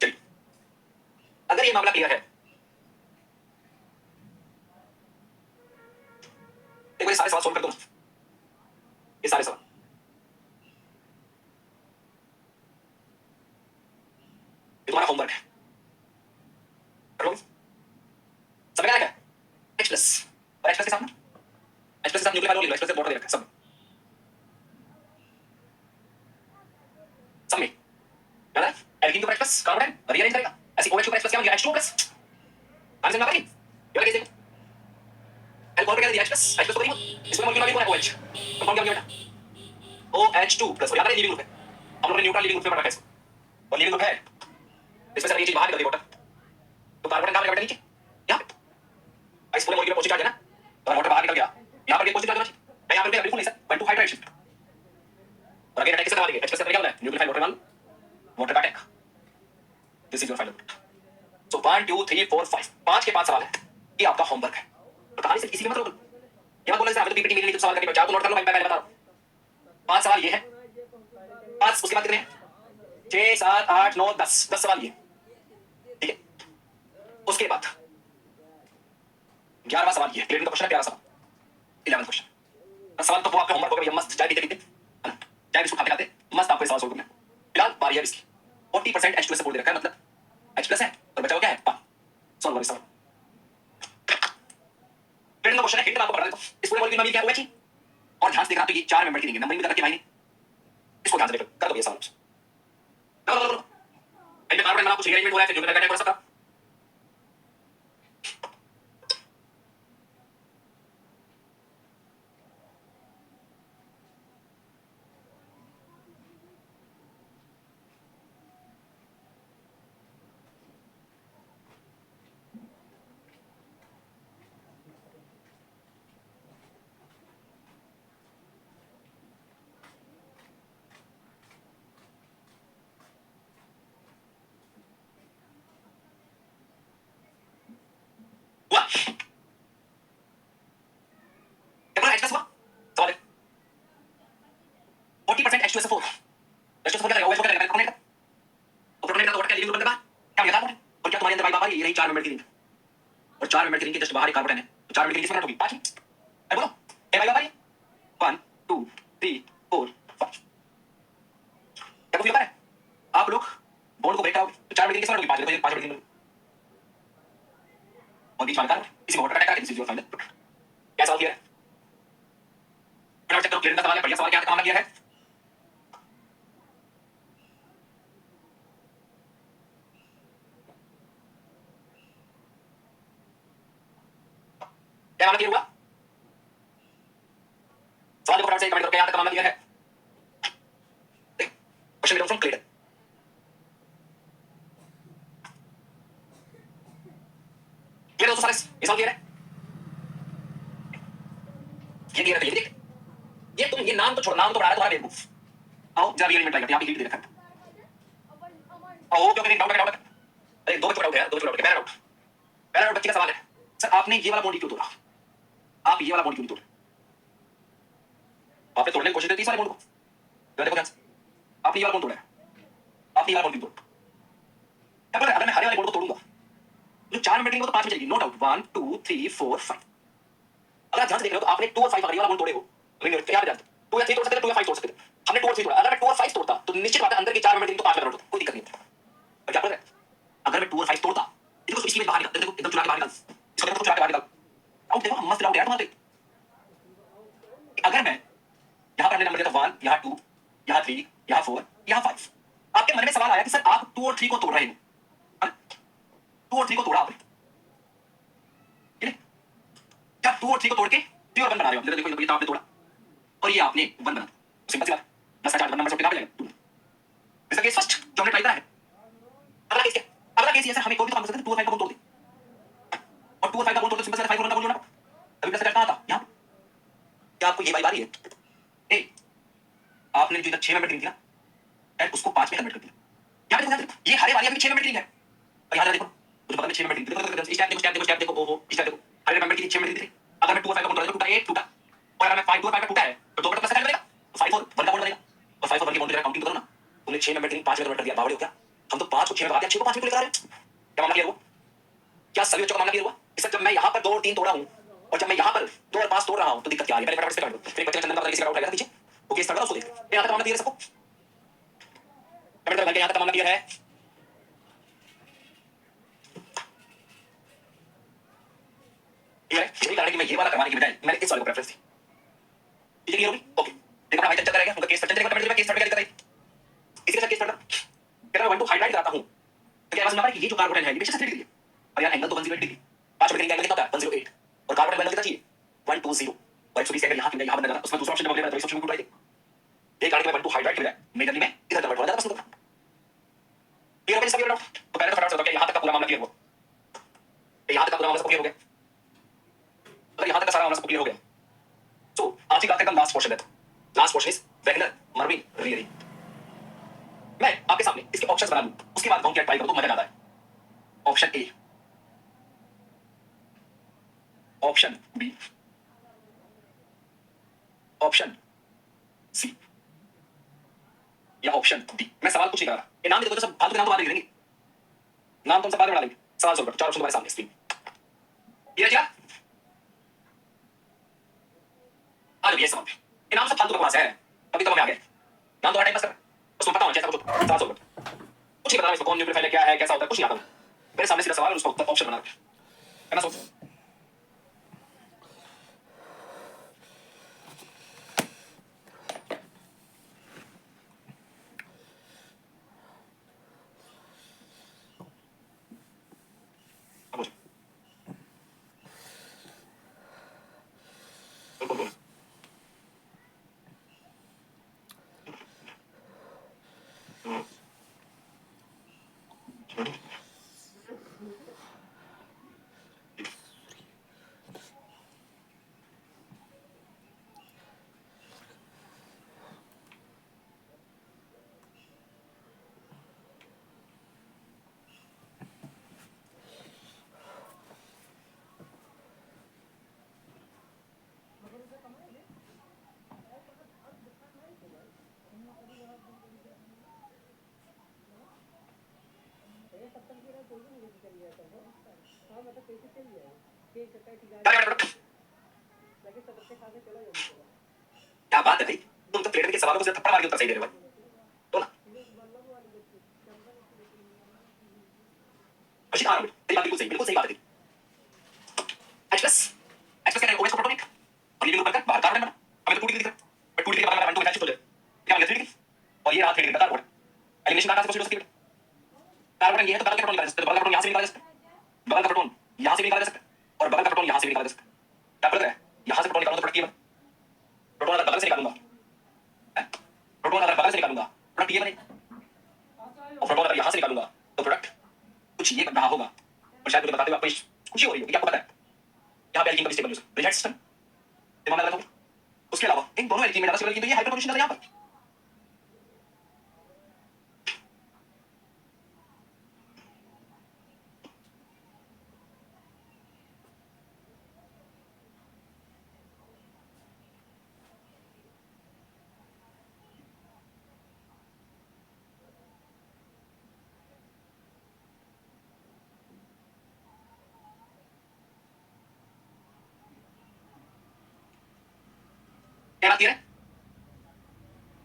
चलिए अगर ये मामला क्लियर है, एक बार सारे सवाल सोल्व कर दो ना, ये सारे सवाल, ये तुम्हारा होमवर्क है, कर लो। सब क्या है H+ और H+ के साथ ना, H+ के साथ न्यूक्लियर ले लो, H+ से वाटर दे रखा है सब सब में, याद है एल्कीन के ऊपर H+ कार्बन है, रीअरेंज करेगा, ऐसे OH के ऊपर H+ क्या बन गया H2+, आने से ना पाएंगे, ये वाला कैसे एल्कोहल पे क्या दिया H+, H+ तो नहीं, इसमें मॉलिक्यूल कौन है OH, तो कौन क्या बन गया बेटा OH2+, और याद है लीविंग ग्रुप है, हम लोगों ने न्यूट्रल लीविंग ग्रुप में रखा है इसको, और लीविंग ग्रुप है, इसमें से ये चीज बाहर निकल गई वाटर, तो कार्बन कहां बेटा नीचे, यहां पे इस पूरे मॉलिक्यूल में पॉजिटिव चार्ज है ना, तो वाटर बाहर निकल गया, यहां पर भी पॉजिटिव चार्ज होना चाहिए, यहां पर बिल्कुल नहीं सर, 1 1 2 3 4 5 5 के 5 सवाल है, ये आपका होमवर्क है। तो कहानी सिर्फ इसी के मतलब क्या बोला जैसे हमें तो पीपीटी मिली नहीं तो सवाल करके बचाओ तो नोट कर लो, मैं पहले बता रहा हूं। 5 सवाल ये है, 5 उसके बाद कितने हैं? 6 7 8 9 10 10 सवाल ये, ठीक है। उसके बाद 11वां सवाल ये ग्रेडिंग का क्वेश्चन है, 11वां सवाल 11वां क्वेश्चन। सवाल तो वो आपका होमवर्क हो गया, मस्त चाय पीते पीते है ना, चाय बिस्कुट खाते खाते मस्त आपको सवाल सोल्व करना है। फिलहाल बारी है इसकी 40% H2 सपोर्ट दे रखा है, मतलब H प्लस है और बचा हुआ क्या है पानी। सॉल्व करो सवाल। ग्रेडिंग का क्वेश्चन है, हिंट मैं आपको बता देता हूं। इस पूरे मॉलिक्यूल में क्या हुआ जी, और ध्यान से देखना तो ये 4 मेंबर की देंगे, नंबरिंग भी कर रखी है भाई ने, इसको ध्यान से देखो, कर दो ये सवाल। लो इनमें कार्बन बना कुछ रीअरेंजमेंट हो रहा है, फिर जो लगा हो सकता। हुआ क्या H प्लस हुआ सवाल है। 40% H2SO4 H2SO4 क्या करेगा, OH को क्या करेगा, प्रोटोनेट का, और प्रोटोनेट का तो क्या लीविंग ग्रुप बनेगा, क्या मिला कार्बन। और क्या तुम्हारे अंदर भाई बाहर ये रही 4 मेंबर की रिंग, और 4 मेंबर की रिंग के जस्ट बाहर एक कार्बन है, तो 4 मेंबर की रिंग किसमें होगी 5 में। अरे बोलो ए भाई बाहर 1 2 3 4 5 क्या कुछ होता है। आप लोग बॉन्ड को ब्रेक कराओगे तो 4 मेंबर की किसमें होगी 5 में, 5 मेंबर की और बीच वाला कार्बन, इसी में वाटर अटैक करेगा, दिस इज योर फाइनल। क्या सवाल किया है, फटाफट चेक करो, क्लियर का सवाल है, बढ़िया सवाल, क्या काम किया है। क्या मामला क्लियर हुआ, सवाल देखो फटाफट से कमेंट करो क्या यहां तक मामला क्लियर है। क्वेश्चन मेरा फ्रॉम क्लियर, क्लियर दोस्तों सारे, ये सवाल क्लियर है, ये क्लियर है, ये देख, ये तुम ये नाम तो छोड़, नाम तो बढ़ा रहा है तुम्हारा बेवकूफ। आओ जरा रियल में ट्राई करते हैं, यहाँ पे हिंट दे रखा है। आओ क्यों डाउट है, अरे दो बच्चों का डाउट है, दो बच्चों का डाउट है, पहला डाउट बच्चे का सवाल है, सर आपने ये वाला बॉन्ड क्यों तोड़ा, आप ये वाला बॉन्ड क्यों नहीं तोड़े, आपने तोड़ने की कोशिश की इस वाले बॉन्ड को, देखो ध्यान से, आपने ये वाला बॉन्ड तोड़ा है, आपने ये वाला बॉन्ड क्यों तोड़ा। क्या बोल रहे, अगर मैं हरे वाले बॉन्ड को तोड़ूंगा जो 4 में बैठेंगे वो तो 5 में चलेगी, नो डाउट, 1 2 3 4 5। अगर आप ध्यान से देख रहे हो तो आपने 2 और 5 अगर ये वाला बॉन्ड तोड़े हो, यहाँ पे जानते 2 या 3 तोड़ सकते थे, 2 या 5 तोड़ सकते थे, हमने 2 और 3 तोड़ा। अगर मैं 2 और 5 तोड़ता तो निश्चित बात है अंदर की 4 में बैठेंगे तो 5 में कन्वर्ट होता, कोई दिक्कत नहीं होता। और क्या बोल रहे हैं, अगर मैं 2 और 5 तोड़ता, देखो इसकी में बाहर निकाल, देखो एकदम चुरा के बाहर निकाल, इसको देखो चुरा के बाहर निकाल, आउट देखो मस्त आउट है यार तुम्हारे। अगर मैं यहाँ पर हमने नंबर दिया था 1, यहाँ 2, यहाँ 3, यहाँ 4, यहाँ 5, आपके मन में सवाल आया कि सर आप 2 और 3 को तोड़ रहे हो, 2 और 3 को तोड़ा आपने, क्या 2 और 3 को तोड़ के 3 और 1 बना रहे हो, देखो ये तो आपने तोड़ा और ये आपने 1 बना, सिंपल सी बात, 10 का चार्ट नंबर से कहां पे जाएगा, इसका केस फर्स्ट जो हमने ट्राई करा है। अगला केस क्या, अगला केस ये सर हमें कोई भी तो काम कर सकते हैं, 2 और 5 का बॉन्ड तोड़ दे, और 2 और 5 का बॉन्ड तोड़ दे, सिंपल सी 5 और 1 का बॉन्ड जोड़ना, अभी प्लस कहां था यहां, क्या आपको ये वाइब आ रही है, ए आपने जो इधर 6 में बैठ दिया एंड उसको 5 में कन्वर्ट कर दिया, यहां देखो ये हरे वाली अभी 6 में बैठ है, और यहां देखो मुझे पता है 6 में बैठ देखो, इस टाइप देखो स्टेप देखो, ओहो इस टाइप देखो, हरे मेंबर की 6 में बैठ, अगर मैं 2 और 5 का बॉन्ड टूटा, ये टूटा, और अगर मैं 5 2 और 5 का टूटा है तो 2 प्लस का बनेगा, 5 और 1 का बॉन्ड बनेगा, और 5 और 1 की बॉन्ड काउंटिंग करो ना, तुमने 6 में बैठ 5 में कन्वर्ट कर दिया, बावड़े हो क्या, हम तो 5 को 6 में लगा दिया, 6 को 5 में लेकर आ रहे हैं। क्या मामला क्लियर हुआ, क्या सभी बच्चों का मामला क्लियर हुआ, इससे जब मैं यहां पर 2 और 3 तोड़ा हूं और जब मैं यहां पर 2 और 5 तोड़ रहा हूं तो दिक्कत क्या आ रही है, पहले फटाफट से कर दो, फिर बच्चे चंदन का पता किसी का डाउट आएगा पीछे, वो केस करना उसको देख, यहां तक मामला क्लियर है सबको, कमेंट करके यहां तक मामला क्लियर है। यही कारण है कि मैं ये वाला करवाने की बजाय मैंने इस वाले को प्रेफरेंस दी, ठीक है क्लियर होगी, ओके देखो भाई चर्चा करेंगे, उनका केस स्टडी देखो, मैं केस स्टडी क्या दिक्कत है, इसके साथ केस स्टडी कहता मैं 1 2 हाइलाइट कराता हूं, तो क्या समझ में आ रहा है कि ये जो कार्बन है ये बेशक 30 डिग्री है, और यार एंगल तो 108 डिग्री, 5 डिग्री का एंगल कितना होता है 108, और कार्बन का एंगल कितना चाहिए 120, और 120 एंगल यहां यहां बन जाता, उसमें दूसरा ऑप्शन जब अवेलेबल है तो इस ऑप्शन को उठाइए, ये कारण के मैं 1 2 हाइलाइट के बजाय मेजरली मैं इधर कन्वर्ट होना ज्यादा पसंद करता हूं, क्लियर हो गया सब, तो पहले तो फटाफट से बताओ कि यहां तक का पूरा मामला क्लियर हुआ, यहां तक का पूरा मामला सब क्लियर हो गया, अगर यहां तक का सारा मामला सब क्लियर हो गया तो आज ही का एकदम लास्ट पोर्शन है, last portion is Wagner Meerwein रियरी, मैं आपके सामने इसके ऑप्शंस बना दूं, उसके बाद हम क्या ट्राई करो तो मजा आता है। Option A option B, option C या ऑप्शन डी। मैं सवाल कुछ नहीं कर रहा, ये नाम भी देखो तो सब फालतू के नाम तो बाद में लिखेंगे, नाम तो हम सब बाद में बना लेंगे। सवाल सोल्व करो, चार ऑप्शन तुम्हारे सामने स्क्रीन ये रखिएगा। आज ये सवाल, ये नाम सब फालतू बकवास है, कभी तो हमें आ गए नाम तो टाइम पास कर, उसमें पता होना चाहिए सब कुछ। सवाल सोल्व करो, कुछ नहीं पता इसको, कौन न्यूक्लियोफाइल है, क्या है, कैसा होता है, कुछ नहीं आता। मेरे सामने सीधा सवाल और उसका उत्तर ऑप्शन बना रखा है ना। सोच अब बोलो, बोलो, बोलो। क्या बात है भाई, तुम तो प्लेट के सवालों को सिर्फ थप्पड़ मार के उत्तर सही दे रहे हो भाई। तो ना खुशी कहाँ रहोगे, तेरी बात बिल्कुल सही बात है। H प्लस, H प्लस क्या है, OH प्रोटोनिक और ये भी ऊपर का बाहर कार्बन बना, हमें तो टू डिग्री दिख रहा है, बट टू डिग्री के बाद हमारा 1 2 शिफ्ट हो जाए, क्या हो गया 3 डिग्री, और ये रहा 3 डिग्री का कार्बन। एलिमिनेशन कहाँ से पॉसिबल हो सकती है, कार्बन ये है तो बगल के प्रोटॉन निकाला जा सकता है, बगल का प्रोटॉन यहाँ से भी निकाला जा सकता है, बगल का प्रोटॉन यहाँ से भी निकाला जा सकता है, और बगल का प्रोटॉन यहाँ से भी निकाला जा सकता है। क्या फर्क है, यहाँ से प्रोटॉन निकालूंगा तो प्रोडक्ट ये बने, प्रोटॉन अगर बगल से निकालूंगा, प्रोटॉन अगर बगल से निकालूंगा प्रोडक्ट ये बने, और प्रोटॉन अगर यहाँ से निकालूंगा तो प्रोडक्ट कुछ ये बन रहा होगा। और शायद मुझे बताते हुए आपको खुशी हो रही होगी, आपको पता है यहाँ पे एल्कीन का स्टेबल ब्रिजहेट सिस्टम दिमाग में लगा था। उसके अलावा इन दोनों एल्कीन में ज्यादा स्टेबल एल्कीन तो ये हाइड्रोजन पोजीशन है यहाँ पर। क्या बात है,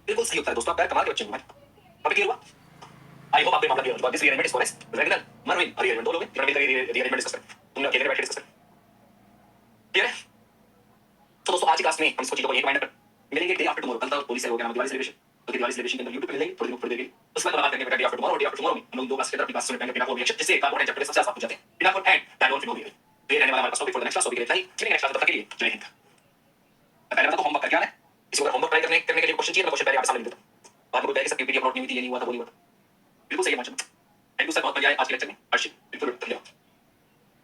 बिल्कुल सही उत्तर है दोस्तों, आप कमाल के बच्चे हो भाई। अब क्लियर हुआ, आई होप आपको मामला क्लियर हो चुका है। This rearrangement is forest regular Meerwein rearrangement, दो लोग हैं जिन्होंने मिलकर रीअरेंजमेंट डिस्कस करा, तुमने अकेले बैठ के डिस्कस करा, क्लियर है। तो दोस्तों आज की क्लास में हम इसको चीजों को एक माइंड कर मिलेंगे डे आफ्टर टुमारो, कल तक होली से हो गया दिवाली सेलिब्रेशन, तो दिवाली सेलिब्रेशन के अंदर यूट्यूब पे मिलेंगे थोड़ी देर के लिए, उसके बाद बात करेंगे बेटा डे आफ्टर टुमारो और डे आफ्टर टुमारो में हम लोग दो क्लास के अंदर अपनी क्लास में पहले पिनाकोड रिएक्शन जिससे कार्बन चैप्टर के सबसे आसान पूछ जाते हैं, पिनाकोड एंड डायगोनल फिनोमियल। तो ये रहने वाला हमारा topic for the next class, topic रहता है चलिए नेक्स्ट क्लास तक के लिए जय हिंद। पहले बता तो होमवर्क करके आना है, इसको अगर होमवर्क ट्राई करने के लिए क्वेश्चन चाहिए तो क्वेश्चन पहले आपके सामने लिख देता हूं, बाद में कोई कहे कि सब पीडीएफ नोट नहीं हुई थी, ये नहीं हुआ था, वो नहीं हुआ था, बिल्कुल सही है माचन। थैंक यू सर, बहुत बढ़िया है आज के लेक्चर में, हर्षित बिल्कुल धन्यवाद।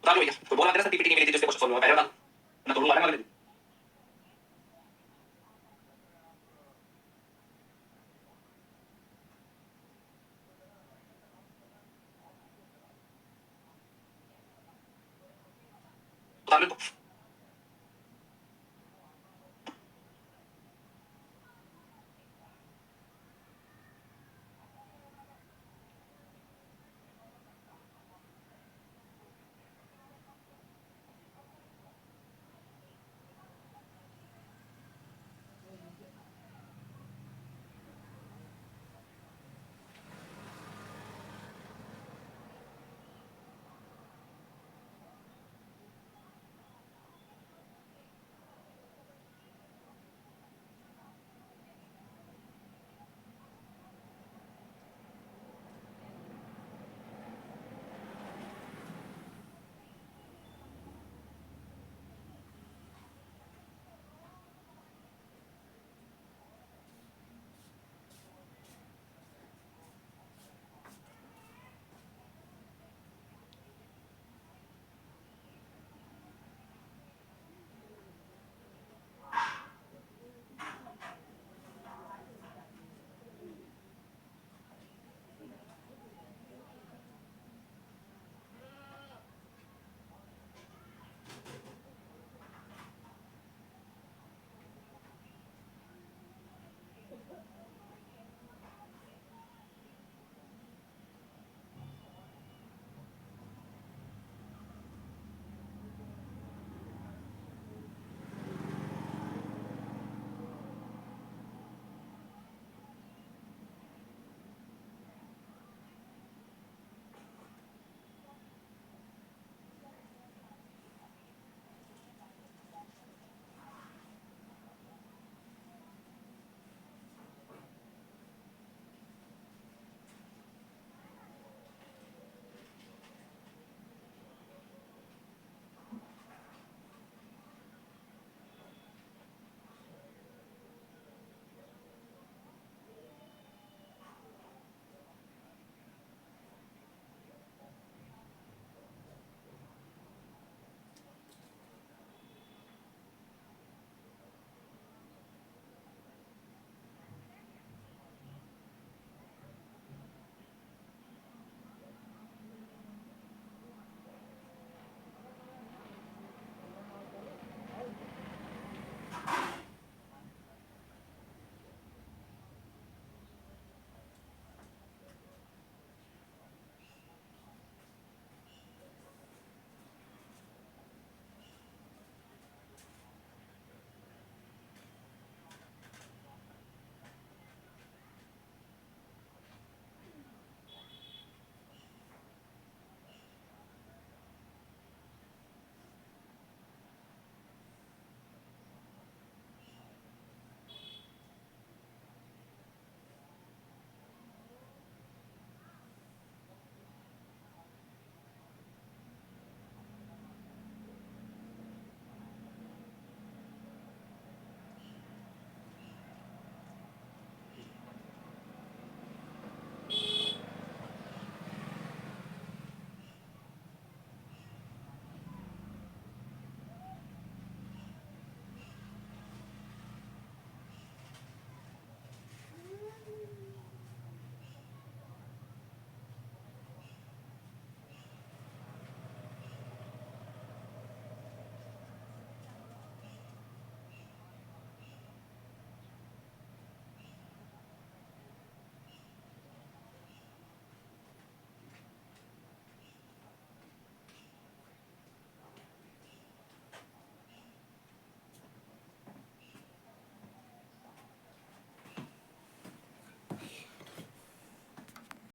बता लो भैया तो बोला तेरा सर पीपीटी नहीं मिली थी जिससे क्वेश्चन सॉल्व हुआ, पहले बता ना तो रूम मारेंगे अगले दिन। बता लो तो